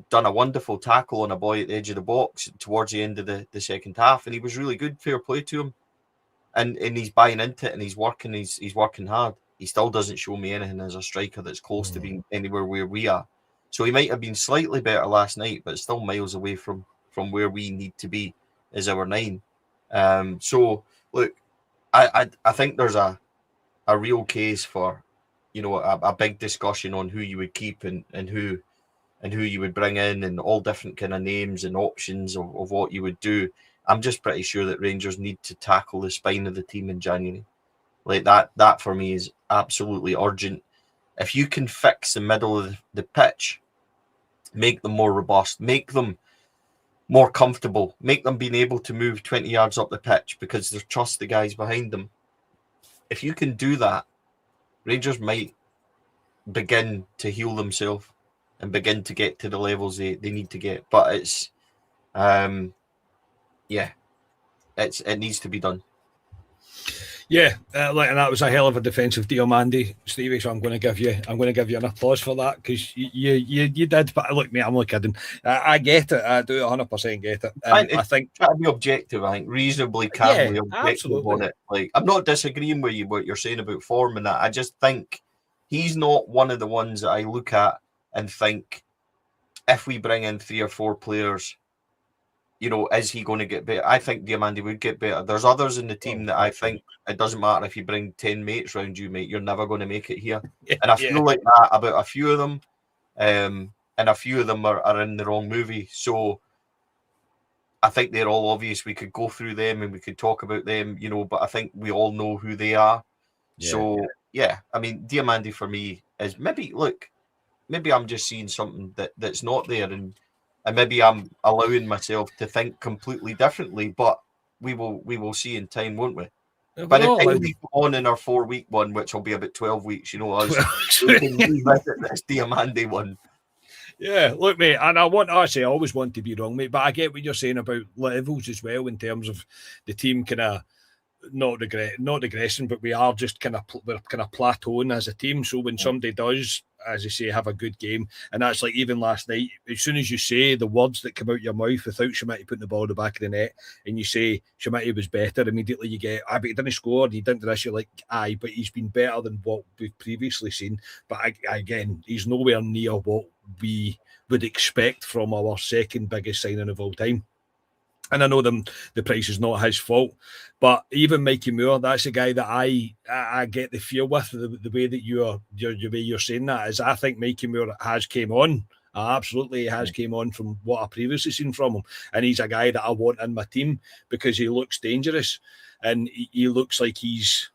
done a wonderful tackle on a boy at the edge of the box towards the end of the second half, and he was really good. Fair play to him, and he's buying into it, and he's working hard. He still doesn't show me anything as a striker that's close to being anywhere where we are. So he might have been slightly better last night, but still miles away from where we need to be as our 9. So look, I think there's a real case for, a big discussion on who you would keep and who you would bring in, and all different kind of names and options of what you would do. I'm just pretty sure that Rangers need to tackle the spine of the team in January. Like that for me is absolutely urgent. If you can fix the middle of the pitch, make them more robust, make them more comfortable, make them being able to move 20 yards up the pitch because they trust the guys behind them. If you can do that, Rangers might begin to heal themselves and begin to get to the levels they need to get. But it's, it needs to be done. Yeah, and that was a hell of a defensive Diamande, Stevie. So I'm going to give you an applause for that, because you did. But look, mate, I'm not kidding. I get it. I do 100% get it. I think try to be objective. I think reasonably calmly objective on it. Like, I'm not disagreeing with you what you're saying about form and that. I just think he's not one of the ones that I look at and think, if we bring in 3 or 4 players, is he going to get better? I think Diamande would get better. There's others in the team that I think it doesn't matter if you bring 10 mates around you, mate, you're never going to make it here. And I feel like that about a few of them. And a few of them are in the wrong movie. So I think they're all obvious. We could go through them and we could talk about them, but I think we all know who they are. I mean, Diamande for me is maybe I'm just seeing something that's not there, and maybe I'm allowing myself to think completely differently, but we will see in time, won't we? By the time we go on in our 4-week one, which will be about 12 weeks, we can revisit this Diamande one. Yeah, look, mate, and I always want to be wrong, mate, but I get what you're saying about levels as well, in terms of the team kind of not regressing, but we are just we're kind of plateauing as a team. So when somebody does, as you say, have a good game, and that's like even last night, as soon as you say the words that come out your mouth without Schmidt putting the ball in the back of the net, and you say Schmidt was better, immediately you get, but he didn't score, he didn't do this, you're like, aye, but he's been better than what we've previously seen. But again, he's nowhere near what we would expect from our second biggest signing of all time. And I know the price is not his fault, but even Mikey Moore, that's a guy that I get the feel with the way that you're saying that is I think Mikey Moore has came on. Absolutely, he has came on from what I previously seen from him, and he's a guy that I want in my team because he looks dangerous and he looks like he's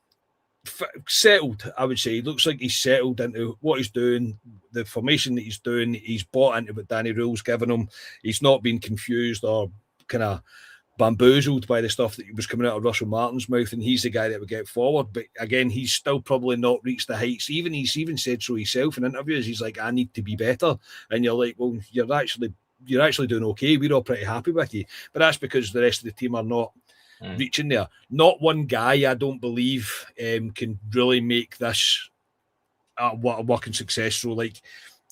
settled. I would say he looks like he's settled into what he's doing, the formation that he's doing. He's bought into what Danny Rule's given him. He's not been confused or kind of bamboozled by the stuff that was coming out of Russell Martin's mouth, and he's the guy that would get forward. But again, he's still probably not reached the heights. He's even said so himself in interviews. He's like, I need to be better. And you're like, well, you're actually doing okay. We're all pretty happy with you. But that's because the rest of the team are not reaching there. Not one guy, I don't believe, can really make this a working success. So like,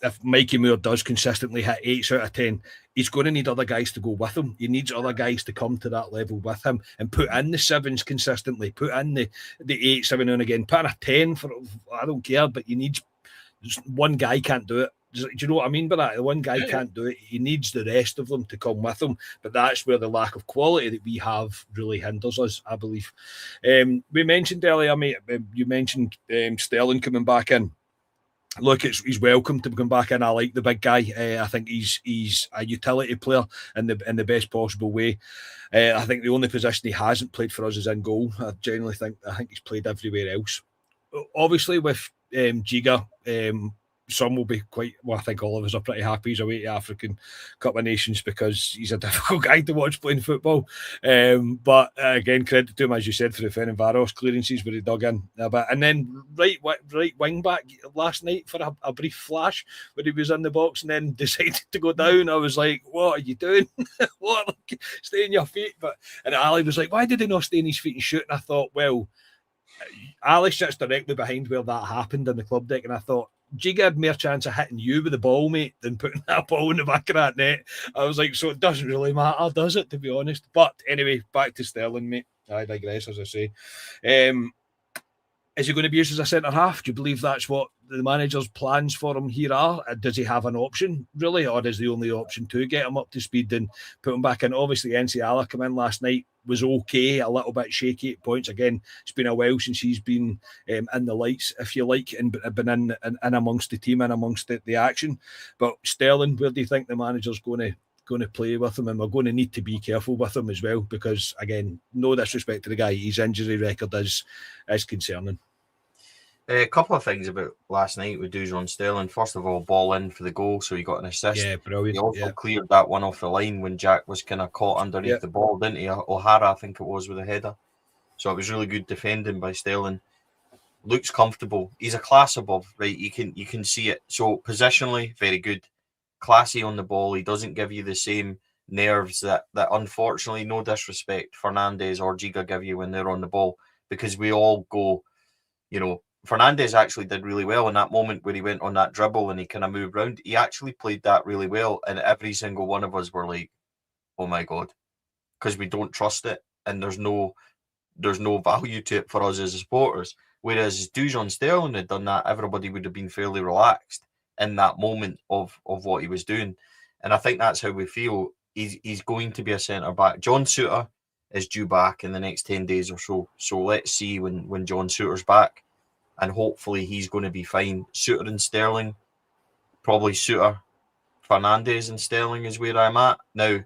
if Mikey Moore does consistently hit 8 out of 10, he's going to need other guys to go with him. He needs other guys to come to that level with him and put in the 7s consistently, put in the 8, 7 and again, put in a 10 for, I don't care, but you need, one guy can't do it. Do you know what I mean by that? The one guy can't do it. He needs the rest of them to come with him. But that's where the lack of quality that we have really hinders us, I believe. We mentioned earlier, mate, you mentioned Sterling coming back in. Look, he's welcome to come back in. I like the big guy. I think he's a utility player in the best possible way. I think the only position he hasn't played for us is in goal. I think he's played everywhere else. Obviously, with Giga, some will be quite, well, I think all of us are pretty happy he's away to African Cup of Nations because he's a difficult guy to watch playing football. But again, credit to him, as you said, for the Ferencváros clearances where he dug in a bit. And then right wing back last night for a brief flash when he was in the box and then decided to go down. I was like, what are you doing? What? Stay on your feet. And Ali was like, why did he not stay on his feet and shoot? And I thought, well, Ali sits directly behind where that happened in the club deck, and I thought, Giga had more chance of hitting you with the ball, mate, than putting that ball in the back of that net. I was like, so it doesn't really matter, does it, to be honest? But anyway, back to Sterling, mate. I digress, as I say. Is he going to be used as a centre-half? Do you believe that's what the manager's plans for him here are? Does he have an option, really? Or is the only option to get him up to speed and put him back in? Obviously, Enciala came in last night, was okay, a little bit shaky at points. Again, it's been a while since he's been in the lights, if you like, and been in amongst the team, in amongst the action. But Sterling, where do you think the manager's going to play with him? And we're going to need to be careful with him as well, because, again, no disrespect to the guy, his injury record is concerning. A couple of things about last night with Dujon Sterling. First of all, ball in for the goal, so he got an assist. Yeah, brilliant. He also cleared that one off the line when Jack was kind of caught underneath the ball, didn't he? O'Hara, I think it was, with a header. So it was really good defending by Sterling. Looks comfortable. He's a class above, right? You can see it. So positionally, very good. Classy on the ball. He doesn't give you the same nerves that unfortunately, no disrespect, Fernandes or Giga give you when they're on the ball, because we all go, Fernandes actually did really well in that moment where he went on that dribble and he kind of moved around. He actually played that really well, and every single one of us were like, oh my God, because we don't trust it and there's no value to it for us as supporters. Whereas Dujon Sterling had done that, everybody would have been fairly relaxed in that moment of what he was doing. And I think that's how we feel. He's going to be a centre-back. John Souttar is due back in the next 10 days or so. So let's see when John Souttar's back. And hopefully he's going to be fine. Souttar and Sterling, probably Souttar, Fernandes and Sterling is where I'm at. Now,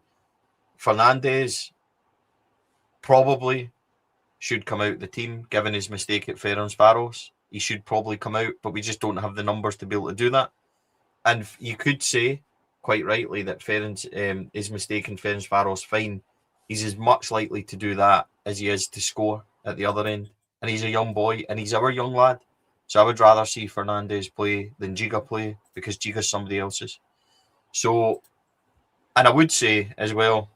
Fernandes probably should come out the team, given his mistake at Ferencváros. He should probably come out, but we just don't have the numbers to be able to do that. And you could say, quite rightly, that his mistake in Ferencváros, fine. He's as much likely to do that as he is to score at the other end. And he's a young boy, and he's our young lad. So I would rather see Fernandes play than Giga play, because Giga's somebody else's. So, and I would say as well,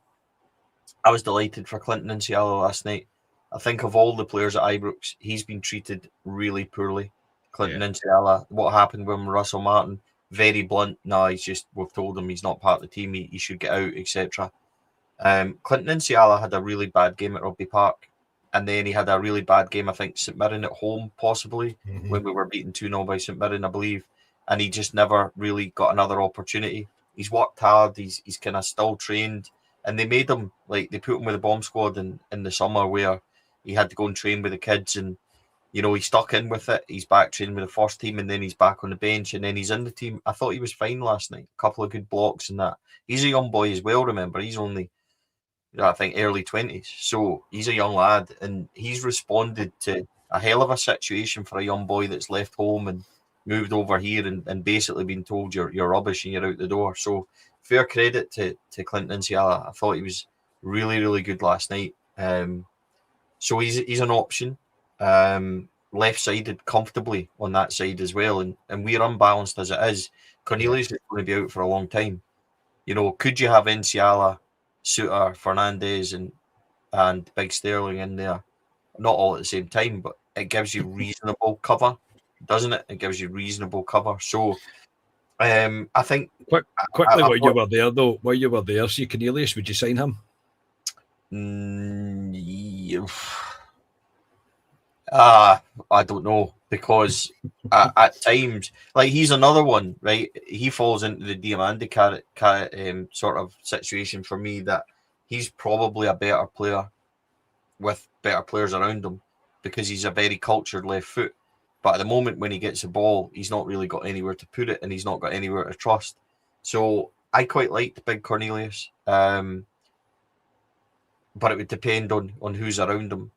I was delighted for Clinton Enciala last night. I think of all the players at Ibrox, he's been treated really poorly. Clinton Insiala, what happened with Russell Martin, very blunt. No, we've told him he's not part of the team, he should get out, etc. Clinton Insiala had a really bad game at Rugby Park, and then he had a really bad game, I think, St Mirren at home, possibly, when we were beaten 2-0 by St Mirren, I believe, and he just never really got another opportunity. He's worked hard, he's kind of still trained, and they made him, like, they put him with the bomb squad in the summer where he had to go and train with the kids, and he stuck in with it. He's back training with the first team, and then he's back on the bench, and then he's in the team. I thought he was fine last night. A couple of good blocks and that. He's a young boy as well, remember. He's only, I think, early 20s. So he's a young lad, and he's responded to a hell of a situation for a young boy that's left home and moved over here and basically been told you're rubbish and you're out the door. So fair credit to Clinton Insiala. I thought he was really, really good last night. So he's an option. Left-sided comfortably on that side as well, and we're unbalanced as it is. Cornelius is going to be out for a long time. Could you have Enciala, Suter, Fernandez, and Big Sterling in there? Not all at the same time, but it gives you reasonable cover, doesn't it? It gives you reasonable cover. So I think quickly while you were there, see Cornelius, would you sign him? I don't know, because at times, like, he's another one, right? He falls into the Diamande sort of situation for me, that he's probably a better player with better players around him because he's a very cultured left foot. But at the moment when he gets the ball, he's not really got anywhere to put it, and he's not got anywhere to trust. So I quite liked Big Cornelius, but it would depend on who's around him,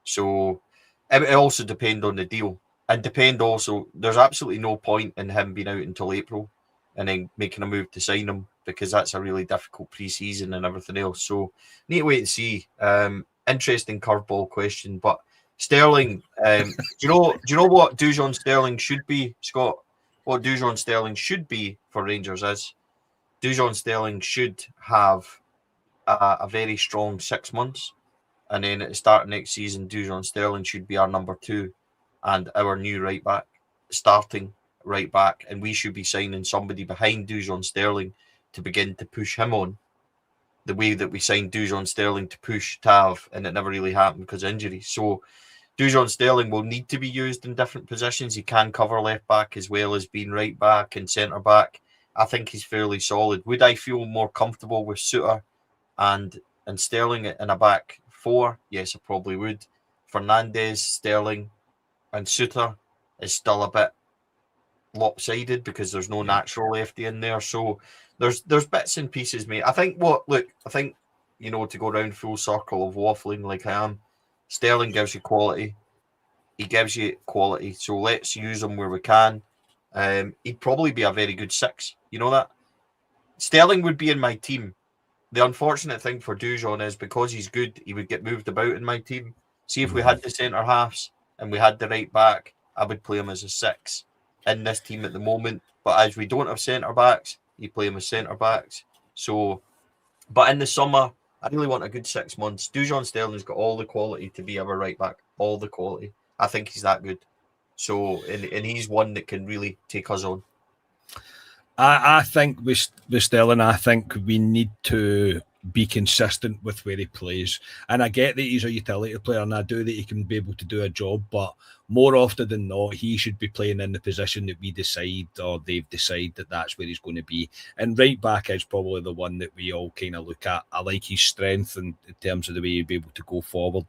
So it also depend on the deal, and depend also. There's absolutely no point in him being out until April and then making a move to sign him, because that's a really difficult pre-season and everything else. So need to wait and see. Interesting curveball question, but Sterling. Do you know what Dujon Sterling should be, Scott? What Dujon Sterling should be for Rangers is Dujon Sterling should have a very strong 6 months. And then at the start of next season, Dujon Sterling should be our number 2 and our new right back, starting right back. And we should be signing somebody behind Dujon Sterling to begin to push him on, the way that we signed Dujon Sterling to push Tav, and it never really happened because of injury. So Dujon Sterling will need to be used in different positions. He can cover left back as well as being right back and centre back. I think he's fairly solid. Would I feel more comfortable with Suter and Sterling in a back 4? Yes, I probably would. Fernandez, Sterling, and Suter is still a bit lopsided because there's no natural lefty in there. So there's bits and pieces, mate. I think to go around full circle of waffling like I am, Sterling gives you quality. He gives you quality. So let's use him where we can. He'd probably be a very good 6. You know that? Sterling would be in my team. The unfortunate thing for Dujon is because he's good, he would get moved about in my team. See, if we had the centre halves and we had the right back, I would play him as a 6 in this team at the moment. But as we don't have centre backs, you play him as centre backs. So, but in the summer, I really want a good 6 months. Dujon Sterling's got all the quality to be our right back, all the quality. I think he's that good. So, and he's one that can really take us on. I think with Sterling, I think we need to be consistent with where he plays. And I get that he's a utility player, and I do that he can be able to do a job, but more often than not, he should be playing in the position that we decide, or they've decided that that's where he's going to be. And right back is probably the one that we all kind of look at. I like his strength in terms of the way he'd be able to go forward.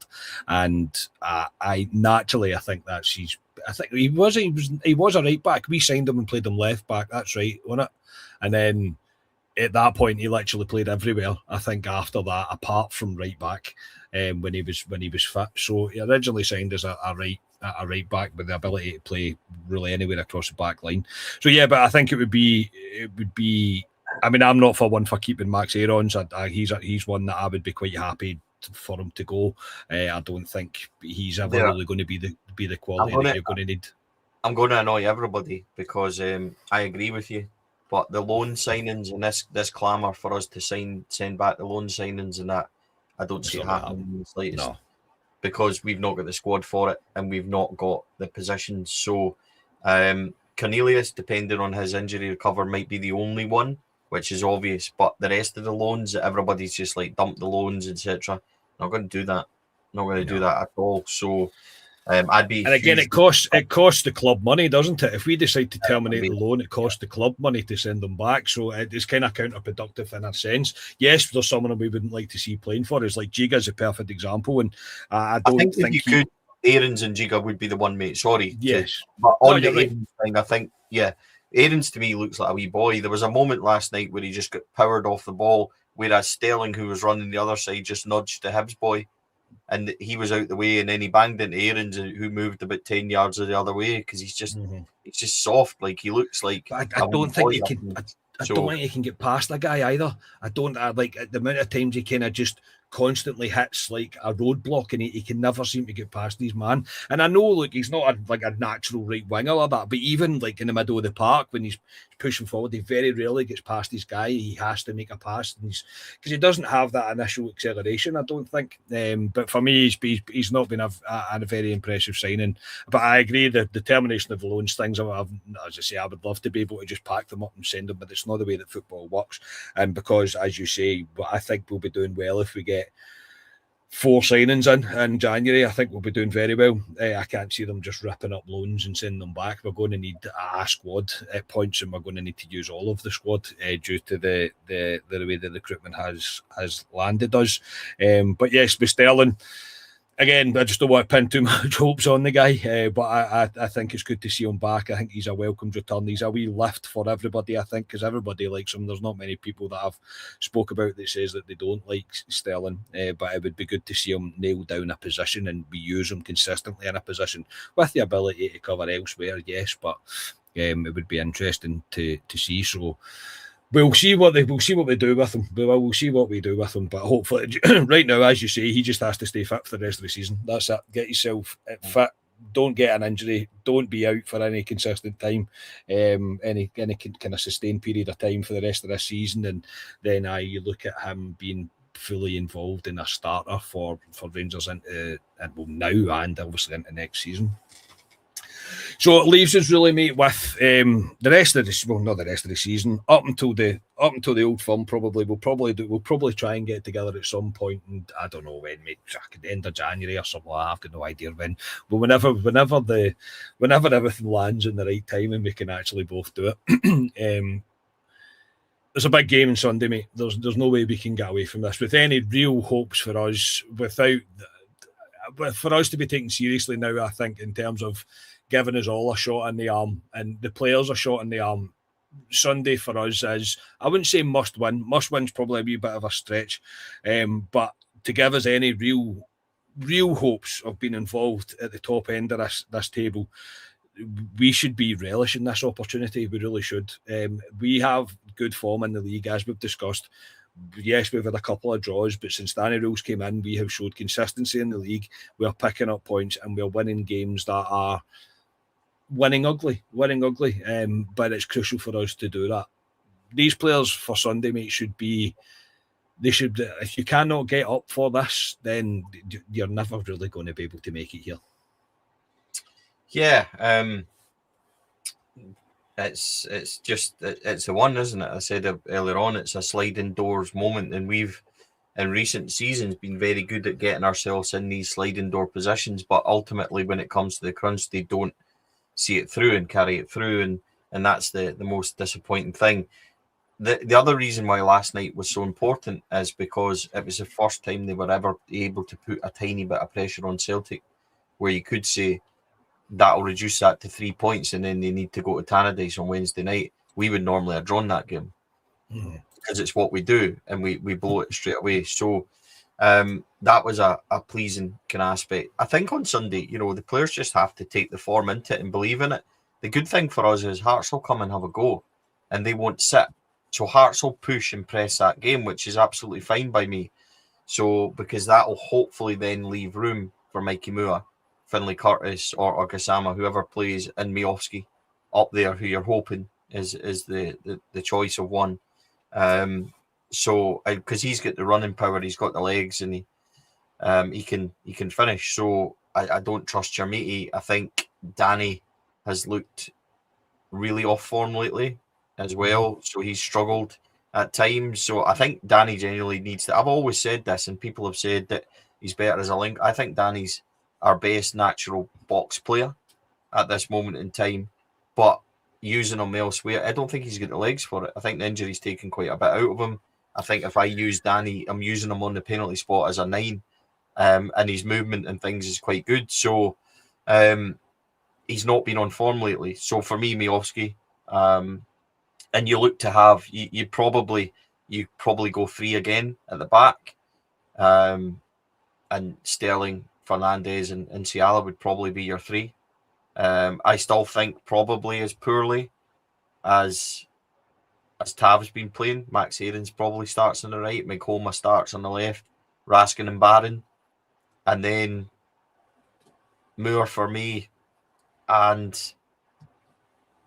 And I think that's his. I think he was a right back. We signed him and played him left back. That's right, wasn't it? And then at that point, he literally played everywhere. I think after that, apart from right back, when he was fit. So he originally signed as a right back with the ability to play really anywhere across the back line. So yeah, but I think it would be. I mean, I'm not for keeping Max Aarons. He's one that I would be quite happy for him to go. I don't think he's ever really going to be the quality that you're going to need. I'm going to annoy everybody because I agree with you. But the loan signings and this clamour for us to send back the loan signings and that, I don't see it happening in the slightest. because we've not got the squad for it and we've not got the positions. So Cornelius, depending on his injury recovery, might be the only one, which is obvious. But the rest of the loans, everybody's just like dump the loans, etc. Not going to do that. Not going to do that at all. So I'd be. And again, it costs the club money, doesn't it? If we decide to terminate the loan, it costs the club money to send them back. So it's kind of counterproductive in a sense. Yes, there's someone we wouldn't like to see playing for us. Like Giga's a perfect example, and I don't think if you could. Aarons and Giga would be the one, mate. Sorry. Yes. But on the Aarons thing, I think, Aarons to me looks like a wee boy. There was a moment last night where he just got powered off the ball, whereas Sterling, who was running the other side, just nudged the Hibs boy. And he was out the way, and then he banged into Aarons, who moved about 10 yards the other way because he's just soft. Like, he looks like. I don't think you can. I don't think you can get past that guy either. I like the amount of times he kind of just constantly hits like a roadblock, and he can never seem to get past these man. And I know, look, he's not like a natural right winger or that, but even like in the middle of the park when he's pushing forward, he very rarely gets past this guy. He has to make a pass, and because he doesn't have that initial acceleration, I don't think. But for me, he's not been a very impressive signing. But I agree the termination of the loans things. As I say, I would love to be able to just pack them up and send them, but it's not the way that football works. And because, as you say, I think we'll be doing well if we get 4 signings in January. I think we'll be doing very well. I can't see them just ripping up loans and sending them back. We're going to need a squad at points, and we're going to need to use all of the squad due to the way the recruitment has landed us. But yes, with Sterling, again, I just don't want to pin too much hopes on the guy, but I think it's good to see him back. I think he's a welcomed return. He's a wee lift for everybody, I think, because everybody likes him. There's not many people that I've spoke about that says that they don't like Sterling, but it would be good to see him nail down a position and we use him consistently in a position with the ability to cover elsewhere, yes, but it would be interesting to see. So we'll see what we do with him. We'll see what we do with him. But hopefully, right now, as you say, he just has to stay fit for the rest of the season. That's it. Get yourself fit. Don't get an injury. Don't be out for any consistent time, any kind of sustained period of time for the rest of this season. And then you look at him being fully involved in a starter for Rangers now and obviously into next season. So it leaves us really, mate, with the rest of the not the rest of the season up until the Old Firm. We'll probably try and get together at some point, and I don't know when, mate. At the end of January or something like that. I've got no idea when. But whenever everything lands in the right time and we can actually both do it. There's a big game on Sunday, mate. There's no way we can get away from this with any real hopes for us. For us to be taken seriously now, I think in terms of giving us all a shot in the arm and the players a shot in the arm. Sunday for us is, I wouldn't say must win. Must win's probably a wee bit of a stretch, but to give us any real hopes of being involved at the top end of this table, we should be relishing this opportunity. We really should. We have good form in the league, as we've discussed. Yes, we've had a couple of draws, but since Danny Rules came in, we have showed consistency in the league. We're picking up points and we're winning games that are winning ugly. But it's crucial for us to do that. These players for Sunday, mate, if you cannot get up for this, then you're never really going to be able to make it here. Yeah, it's the one, isn't it? I said earlier on, it's a sliding doors moment, and we've in recent seasons been very good at getting ourselves in these sliding door positions, but ultimately when it comes to the crunch, they don't see it through and carry it through, and that's the most disappointing thing. The other reason why last night was so important is because it was the first time they were ever able to put a tiny bit of pressure on Celtic, where you could say that'll reduce that to 3 points and then they need to go to Tannadice on Wednesday night. We would normally have drawn that game because it's what we do and we blow it straight away. So that was a pleasing kind of aspect. I think on Sunday, the players just have to take the form into it and believe in it. The good thing for us is Hearts will come and have a go and they won't sit. So Hearts will push and press that game, which is absolutely fine by me. So because that will hopefully then leave room for Mikey Moore, Finlay Curtis or Gassama, whoever plays, and Miofsky up there, who you're hoping is the choice of one. So because he's got the running power, he's got the legs, and he can finish. So I don't trust your matey. I think Danny has looked really off form lately as well. So he's struggled at times. So I think Danny genuinely needs to. I've always said this, and people have said that he's better as a link. I think Danny's our best natural box player at this moment in time. But using him elsewhere, I don't think he's got the legs for it. I think the injury's taken quite a bit out of him. I think if I use Danny, I'm using him on the penalty spot as a 9. And his movement and things is quite good. So he's not been on form lately. So for me, Miovski, and you look to have you probably go 3 again at the back, and Sterling, Fernandes, and Ciala would probably be your 3. I still think probably as poorly as Tav's been playing. Max Aarons probably starts on the right, McComa starts on the left, Raskin and Barron, and then Moore for me, and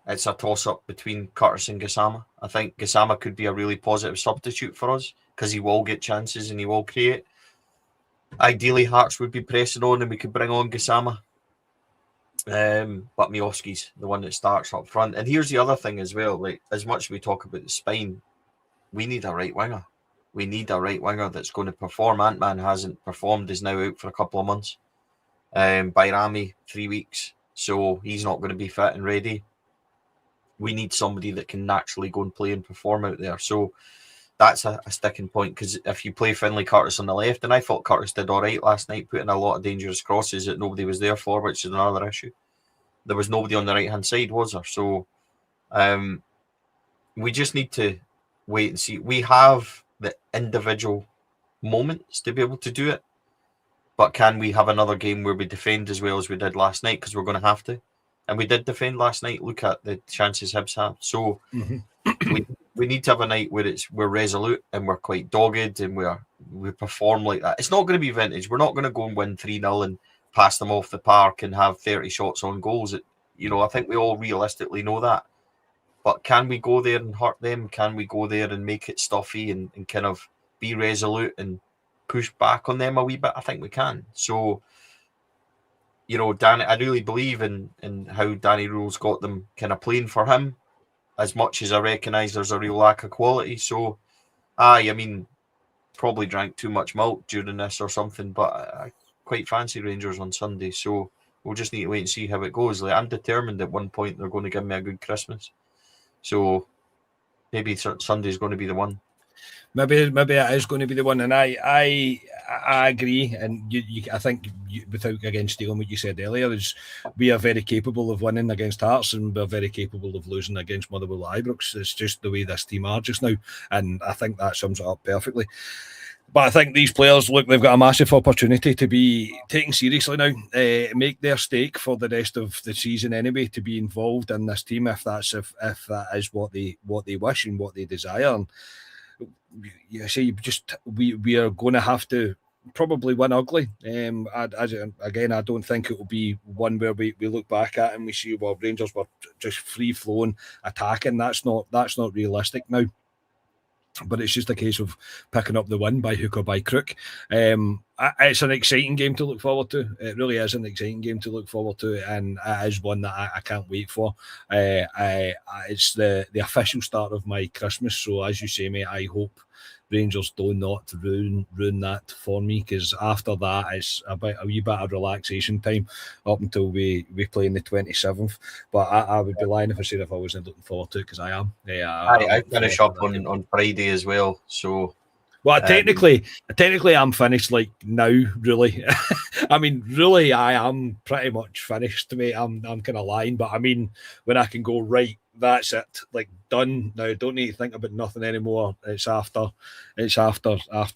it's a toss-up between Curtis and Gassama. I think Gassama could be a really positive substitute for us because he will get chances and he will create. Ideally, Hearts would be pressing on and we could bring on Gassama. But Miovski's the one that starts up front. And here's the other thing as well. Like, as much as we talk about the spine, we need a right winger. We need a right winger that's going to perform. Ant-Man hasn't performed, is now out for a couple of months. Bayrami, 3 weeks. So he's not going to be fit and ready. We need somebody that can naturally go and play and perform out there. So that's a sticking point, because if you play Finlay Curtis on the left, and I thought Curtis did all right last night, putting a lot of dangerous crosses that nobody was there for, which is another issue. There was nobody on the right-hand side, was there? So we just need to wait and see. We have the individual moments to be able to do it, but can we have another game where we defend as well as we did last night? Because we're going to have to. And we did defend last night. Look at the chances Hibs have. So we need to have a night where we're resolute and we're quite dogged and we perform like that. It's not going to be vintage. We're not going to go and win 3-0 and pass them off the park and have 30 shots on goals. I think we all realistically know that. But can we go there and hurt them? Can we go there and make it stuffy and kind of be resolute and push back on them a wee bit? I think we can. So, Danny, I really believe in how Danny Rule's got them kind of playing for him, as much as I recognise there's a real lack of quality. So, probably drank too much milk during this or something, but I quite fancy Rangers on Sunday. So we'll just need to wait and see how it goes. Like, I'm determined at one point they're going to give me a good Christmas. So maybe Sunday's going to be the one. Maybe it is going to be the one, and I agree. And I think without again stealing what you said earlier, is we are very capable of winning against Hearts, and we're very capable of losing against Motherwell Ibrox. It's just the way this team are just now, and I think that sums it up perfectly. But I think these players, look, they've got a massive opportunity to be taken seriously now, make their stake for the rest of the season anyway, to be involved in this team if that is what they wish and what they desire. And we are going to have to probably win ugly. I don't think it will be one where we look back at and we see, well, Rangers were just free flowing attacking. That's not realistic now. But it's just a case of picking up the win by hook or by crook. It's an exciting game to look forward to. It really is an exciting game to look forward to, and it is one that I can't wait for. It's the official start of my Christmas. So as you say, mate, I hope Rangers do not ruin that for me, because after that it's about a wee bit of relaxation time up until we play on the 27th. But I would be lying if I said if I wasn't looking forward to it, because I am. I finish up on Friday as well. So well, technically I'm finished like now, really. I mean, really, I am pretty much finished, mate. I'm kind of lying, but I mean, when I can go, right, that's it, like done. Now, don't need to think about nothing anymore. It's after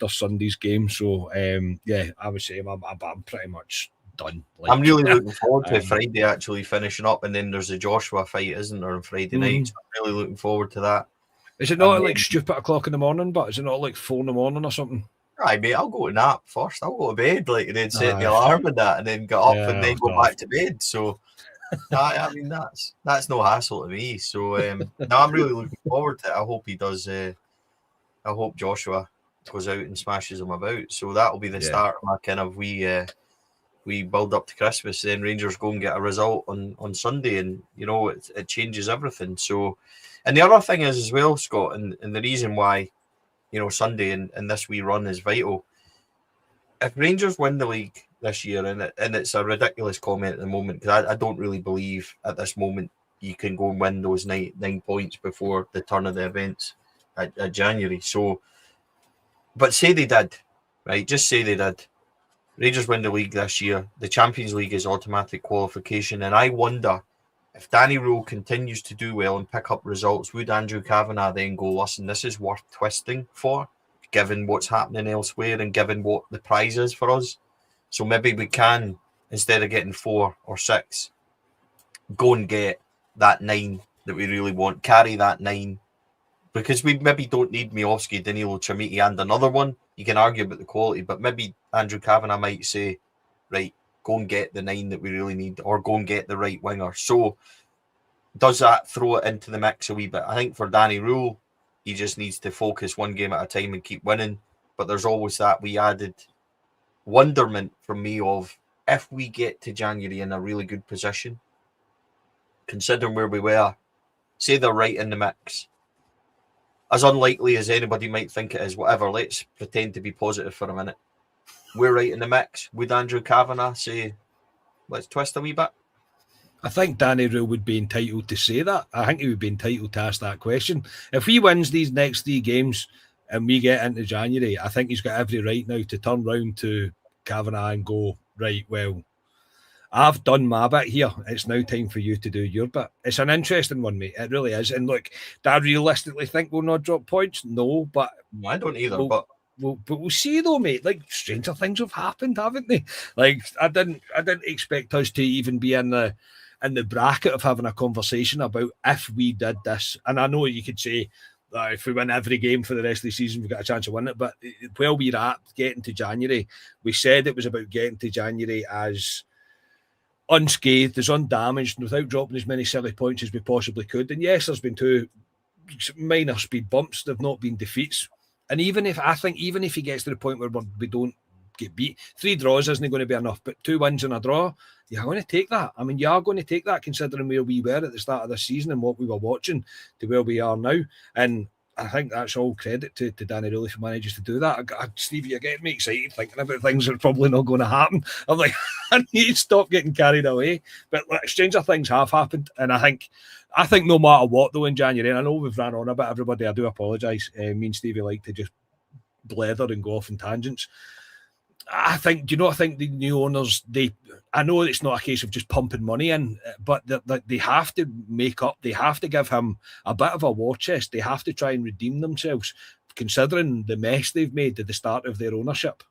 Sunday's game. So, I would say I'm pretty much done. Like, I'm really looking forward to Friday actually finishing up, and then there's a Joshua fight, isn't there, on Friday night? So I'm really looking forward to that. Is it not like stupid o'clock in the morning, but is it not like 4 a.m. or something? Right, mate, I'll go to nap first. I'll go to bed, and then set the alarm and that, and then get up and then go back to bed. So, I mean, that's no hassle to me. So, I'm really looking forward to it. I hope he does. I hope Joshua goes out and smashes them about. So that'll be the start of my kind of we build up to Christmas. Then Rangers go and get a result on Sunday, and it changes everything. So, and the other thing is as well, Scott, and the reason why Sunday and this wee run is vital. If Rangers win the league this year, and it's a ridiculous comment at the moment, because I don't really believe at this moment you can go and win those 9 points before the turn of the events at January. So, but say they did, right? Just say they did. Rangers win the league this year. The Champions League is automatic qualification, and I wonder if Danny Rule continues to do well and pick up results, would Andrew Kavanagh then go, listen, this is worth twisting for, given what's happening elsewhere and given what the prize is for us? So maybe we can, instead of getting 4 or 6, go and get that 9 that we really want, carry that 9, because we maybe don't need Miovski, Danilo, Trimiti and another one. You can argue about the quality, but maybe Andrew Kavanagh might say, right, go and get the 9 that we really need, or go and get the right winger. So does that throw it into the mix a wee bit? I think for Danny Rule, he just needs to focus one game at a time and keep winning. But there's always that wee added wonderment from me of, if we get to January in a really good position, considering where we were, say they're right in the mix, as unlikely as anybody might think it is, whatever, let's pretend to be positive for a minute. We're right in the mix. Would Andrew Kavanagh say, let's twist a wee bit? I think Danny Rule would be entitled to say that. I think he would be entitled to ask that question. If he wins these next 3 games and we get into January, I think he's got every right now to turn round to Kavanagh and go, right, well, I've done my bit here. It's now time for you to do your bit. It's an interesting one, mate. It really is. And look, do I realistically think we'll not drop points? No, but I don't either. But we'll see though, mate. Like, stranger things have happened, haven't they? Like, I didn't expect us to even be in the bracket of having a conversation about if we did this. And I know you could say, if we win every game for the rest of the season, we've got a chance of winning it. But where we're at getting to January, we said it was about getting to January as unscathed, as undamaged, without dropping as many silly points as we possibly could. And yes, there's been 2 minor speed bumps. They've not been defeats. And even if he gets to the point where we don't get beat, 3 draws isn't going to be enough, but 2 wins and a draw, you're going to take that. I mean, you are going to take that, considering where we were at the start of the season and what we were watching to where we are now. And I think that's all credit to Danny Rule if he manages to do that. Stevie, you're getting me excited thinking about things that are probably not going to happen. I'm like, I need to stop getting carried away. But stranger things have happened, and I think no matter what, though, in January, and I know we've ran on a bit, everybody, I do apologise. Me and Stevie like to just blether and go off in tangents. I think the new owners, I know it's not a case of just pumping money in, but they have to make up. They have to give him a bit of a war chest. They have to try and redeem themselves, considering the mess they've made at the start of their ownership.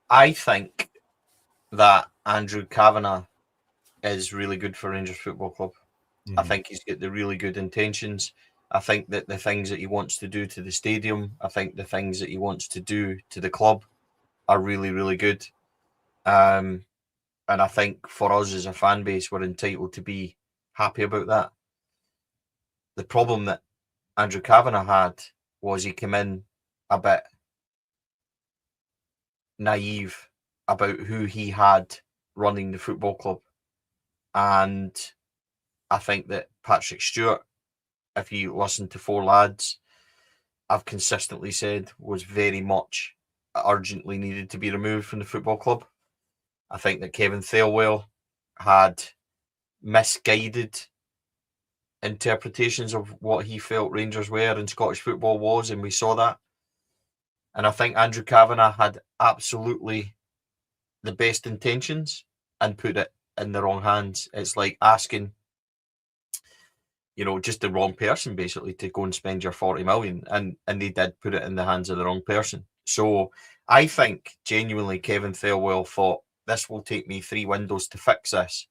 I think that Andrew Kavanagh is really good for Rangers Football Club. I think he's got the really good intentions. I think that the things that he wants to do to the stadium, I think the things that he wants to do to the club are really, really good. And I think for us as a fan base, we're entitled to be happy about that. The problem that Andrew Kavanagh had was he came in a bit naive about who he had running the football club. And I think that Patrick Stewart, if you listen to 4 Lads, I've consistently said was very much urgently needed to be removed from the football club. I think that Kevin Thelwell had misguided interpretations of what he felt Rangers were and Scottish football was, and we saw that. And I think Andrew Kavanagh had absolutely the best intentions and put it in the wrong hands. It's like asking, just the wrong person basically to go and spend your 40 million. And they did put it in the hands of the wrong person. So I think genuinely Kevin Thelwell thought, this will take me 3 windows to fix this.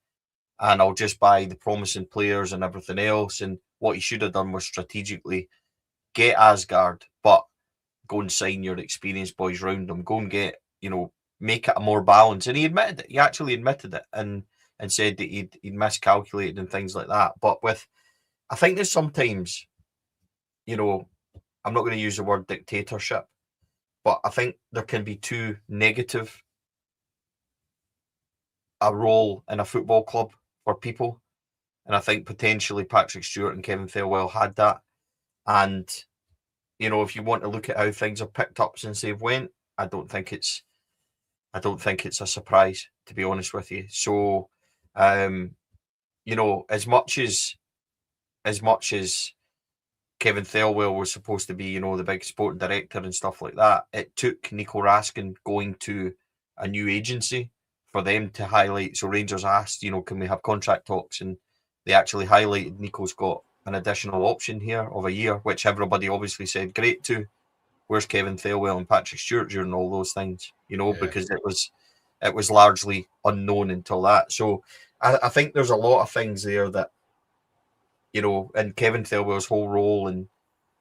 And I'll just buy the promising players and everything else. And what he should have done was strategically get Asgard, but go and sign your experienced boys round them. Go and get, make it a more balance. And he admitted it. He actually admitted it and said that he'd miscalculated and things like that. But I think that sometimes, I'm not going to use the word dictatorship, but I think there can be too negative a role in a football club for people. And I think potentially Patrick Stewart and Kevin Thelwell had that. And, you know, if you want to look at how things have picked up since they've went, I don't think it's a surprise, to be honest with you. So, you know, as much as Kevin Thelwell was supposed to be, you know, the big sporting director and stuff like that, it took Nico Raskin going to a new agency for them to highlight. So Rangers asked, you know, can we have contract talks? And they actually highlighted Nico's got an additional option here of a year, which everybody obviously said great to. Where's Kevin Thelwell and Patrick Stewart during all those things? You know, because it was largely unknown until that. So I think there's a lot of things there that, you know, and Kevin Thelwell's whole role and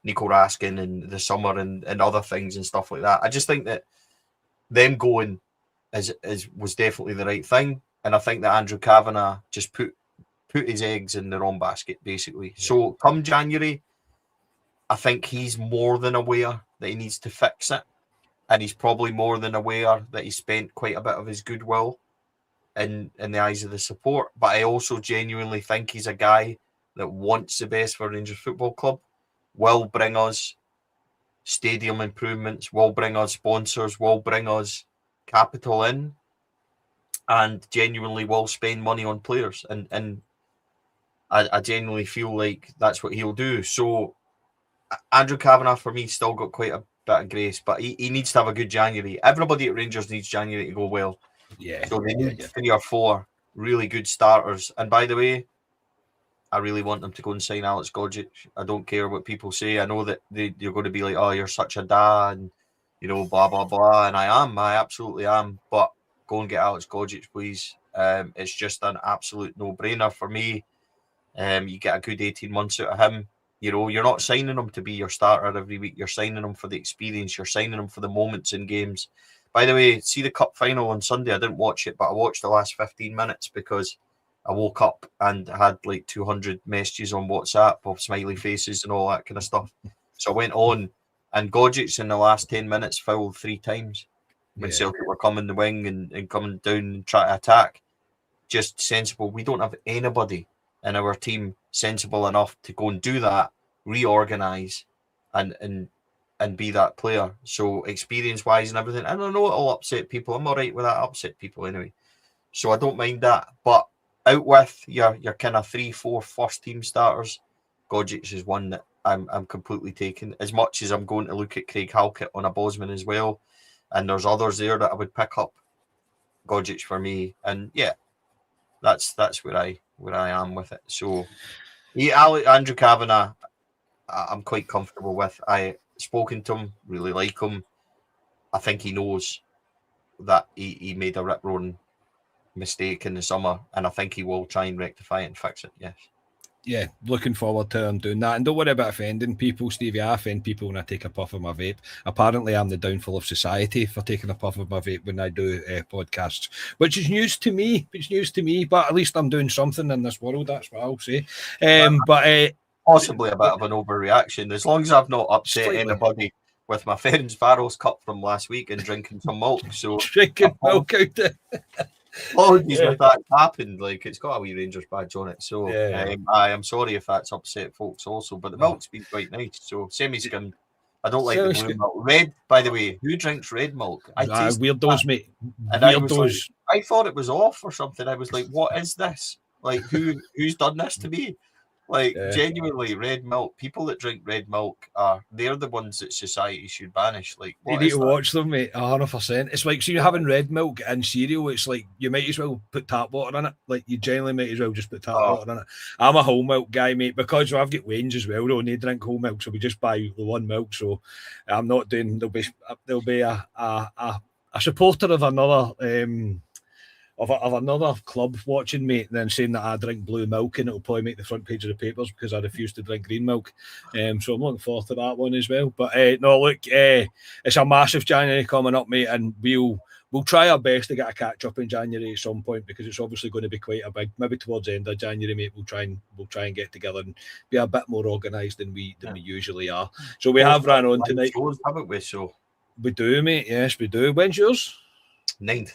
Nico Raskin and the summer and other things and stuff like that. I just think that them going was definitely the right thing. And I think that Andrew Kavanagh just put his eggs in the wrong basket, basically. Yeah. So come January, I think he's more than aware that he needs to fix it. And he's probably more than aware that he spent quite a bit of his goodwill in the eyes of the support. But I also genuinely think he's a guy that wants the best for Rangers Football Club, will bring us stadium improvements, will bring us sponsors, will bring us capital in, and genuinely will spend money on players. And I genuinely feel like that's what he'll do. So Andrew Kavanagh, for me, still got quite a bit of grace, but he needs to have a good January. Everybody at Rangers needs January to go well. Yeah. So they need 3 or 4 really good starters. And by the way, I really want them to go and sign Alex Godzic. I don't care what people say. I know that you're going to be like, oh, you're such a da, and, you know, blah, blah, blah. And I absolutely am. But go and get Alex Godzic, please. It's just an absolute no-brainer for me. You get a good 18 months out of him. You know, you're not signing him to be your starter every week. You're signing him for the experience. You're signing him for the moments in games. By the way, see the cup final on Sunday. I didn't watch it, but I watched the last 15 minutes because I woke up and had like 200 messages on WhatsApp of smiley faces and all that kind of stuff. So I went on, and Godzic in the last 10 minutes fouled 3 times when Celtic were coming the wing and coming down and try to attack. Just sensible. We don't have anybody in our team sensible enough to go and do that, reorganise and be that player. So experience-wise and everything, and I know it'll upset people. I'm all right with that, upset people anyway. So I don't mind that. But out with your kind of 3-4 first team starters, Godzic is one that I'm completely taking. As much as I'm going to look at Craig Halkett on a Bosman as well, and there's others there that I would pick up. Godzic for me, and yeah, that's where I am with it. So Andrew Kavanagh, I'm quite comfortable with. I spoken to him, really like him. I think he knows that he made a rip-roaring mistake in the summer, and I think he will try and rectify it and fix it. Yes. Yeah, looking forward to him doing that. And don't worry about offending people, Stevie. I offend people when I take a puff of my vape. Apparently, I'm the downfall of society for taking a puff of my vape when I do podcasts, which is news to me. It's news to me, but at least I'm doing something in this world. That's what I'll say. Possibly a bit of an overreaction. As long as I've not upset anybody with my Ferns Barrows cup from last week and drinking some milk. So drinking milk out there. Apologies if that happened. Like, it's got a wee Rangers badge on it, so I am sorry if that's upset folks also. But the milk's been quite nice, so semi-skimmed. I don't like the blue milk. Red, by the way, who drinks red milk? Weirdos, mate. And weirdos. I thought it was off or something. I was like, what is this? Like, who's done this to me? Like, genuinely, red milk. People that drink red milk they're the ones that society should banish. Like, you need to watch them, mate. 100%. It's like, so you're having red milk and cereal. It's like you might as well put tap water in it. Like, you generally might as well just put tap water in it. I'm a whole milk guy, mate, because I've got Wayne's as well. They drink whole milk, so we just buy the one milk. So I'm not doing. There'll be a supporter of another. Of another club watching me, then saying that I drink blue milk, and it'll probably make the front page of the papers because I refuse to drink green milk. So I'm looking forward to that one as well. But no, look, it's a massive January coming up, mate, and we'll we'll try our best to get a catch up in January at some point, because it's obviously going to be quite a big, maybe towards the end of January, mate. We'll try and get together and be a bit more organised than we usually are. So we have ran on tonight, shows, haven't we? So we do, mate. Yes, we do. When's yours? 9th.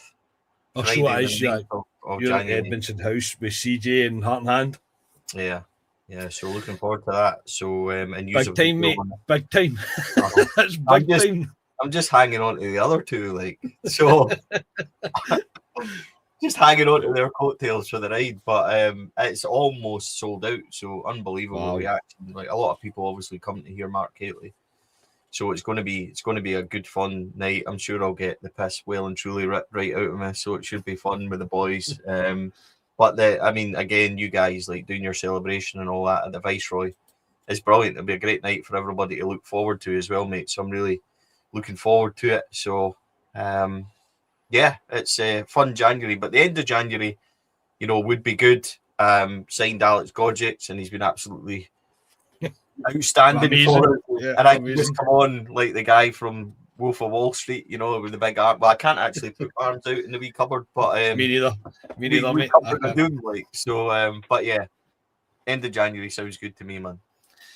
Oh, so it is. Yeah, of you're at January. Edmondson House with CJ and Heart and Hand. Yeah. So looking forward to that. So and big time, mate. Big time. That's big time. I'm just hanging on to the other two, like, so. Just hanging on to their coattails for the ride, but it's almost sold out. So unbelievable reaction. Like, a lot of people obviously come to hear Mark Catley. So it's going to be a good fun night. I'm sure I'll get the piss well and truly ripped right out of me. So it should be fun with the boys. But again, you guys like doing your celebration and all that at the Viceroy is brilliant. It'll be a great night for everybody to look forward to as well, mate. So I'm really looking forward to it. So it's a fun January. But the end of January, would be good. Signed Alex Gogic, and he's been absolutely outstanding for it. Yeah, and I can just come on like the guy from Wolf of Wall Street, with the big arm. Well, I can't actually put arms out in the wee cupboard, but me neither, mate. But yeah, end of January sounds good to me, man.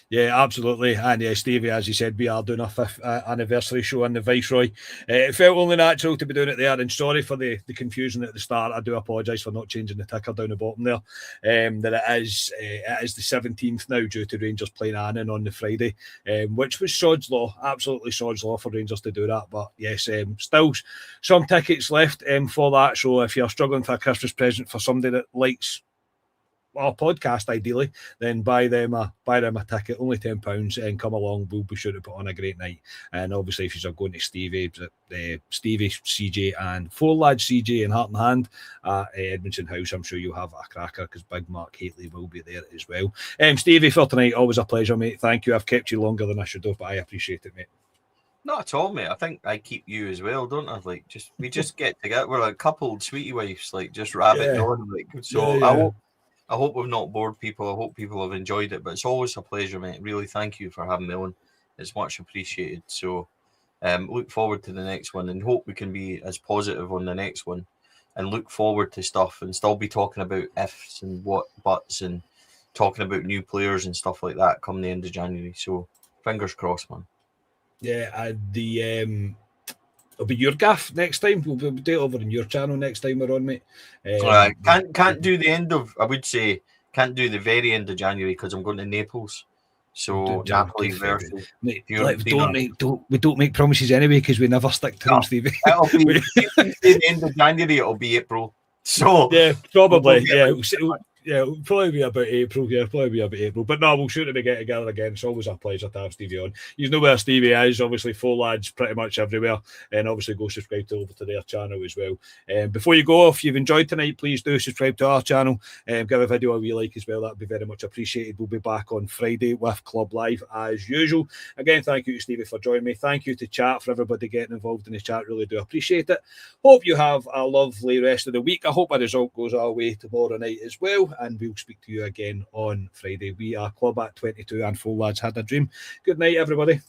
Yeah, absolutely. And Stevie, as you said, we are doing our 5th anniversary show on the Viceroy. It felt only natural to be doing it there, and sorry for the confusion at the start. I do apologise for not changing the ticker down the bottom there. That it is the 17th now, due to Rangers playing Annan on the Friday, which was sod's law, absolutely sod's law for Rangers to do that. But yes, still some tickets left for that. So if you're struggling for a Christmas present for somebody that likes our podcast, ideally, then buy them a ticket, only £10, and come along. We'll be sure to put on a great night. And obviously, if you're going to Stevie, CJ, and 4 lads, CJ and Heart and Hand at Edmondson House, I'm sure you'll have a cracker, because Big Mark Catley will be there as well. Stevie, for tonight, always a pleasure, mate. Thank you. I've kept you longer than I should have, but I appreciate it, mate. Not at all, mate. I think I keep you as well, don't I? Like, we just get together. We're like coupled sweetie wives, like just rabbiting on. Like, so yeah. I hope we've not bored people. I hope people have enjoyed it. But it's always a pleasure, mate. Really, thank you for having me on. It's much appreciated. So look forward to the next one, and hope we can be as positive on the next one, and look forward to stuff, and still be talking about ifs and what buts, and talking about new players and stuff like that come the end of January. So fingers crossed, man. Yeah, it'll be your gaff next time. We'll do it over on your channel next time we're on, mate. Can't do the end of, I would say, can't do the very end of January, because I'm going to Naples. So Napoli versus. Mate, we don't make promises anyway, because we never stick to them, Stevie. It'll be the end of January. It'll be April. So yeah, probably. It'll probably be about April. Yeah, probably be about April. But no, we'll sure to get together again. It's always a pleasure to have Stevie on. You know where Stevie is, obviously, 4 lads pretty much everywhere. And obviously go subscribe over to their channel as well. Before you go, if you've enjoyed tonight, please do subscribe to our channel. Give a video a wee like as well. That'd be very much appreciated. We'll be back on Friday with Club Live as usual. Again, thank you to Stevie for joining me. Thank you to chat, for everybody getting involved in the chat. Really do appreciate it. Hope you have a lovely rest of the week. I hope a result goes our way tomorrow night as well. And we'll speak to you again on Friday. We are Club at 22 and 4 lads had a dream. Good night, everybody.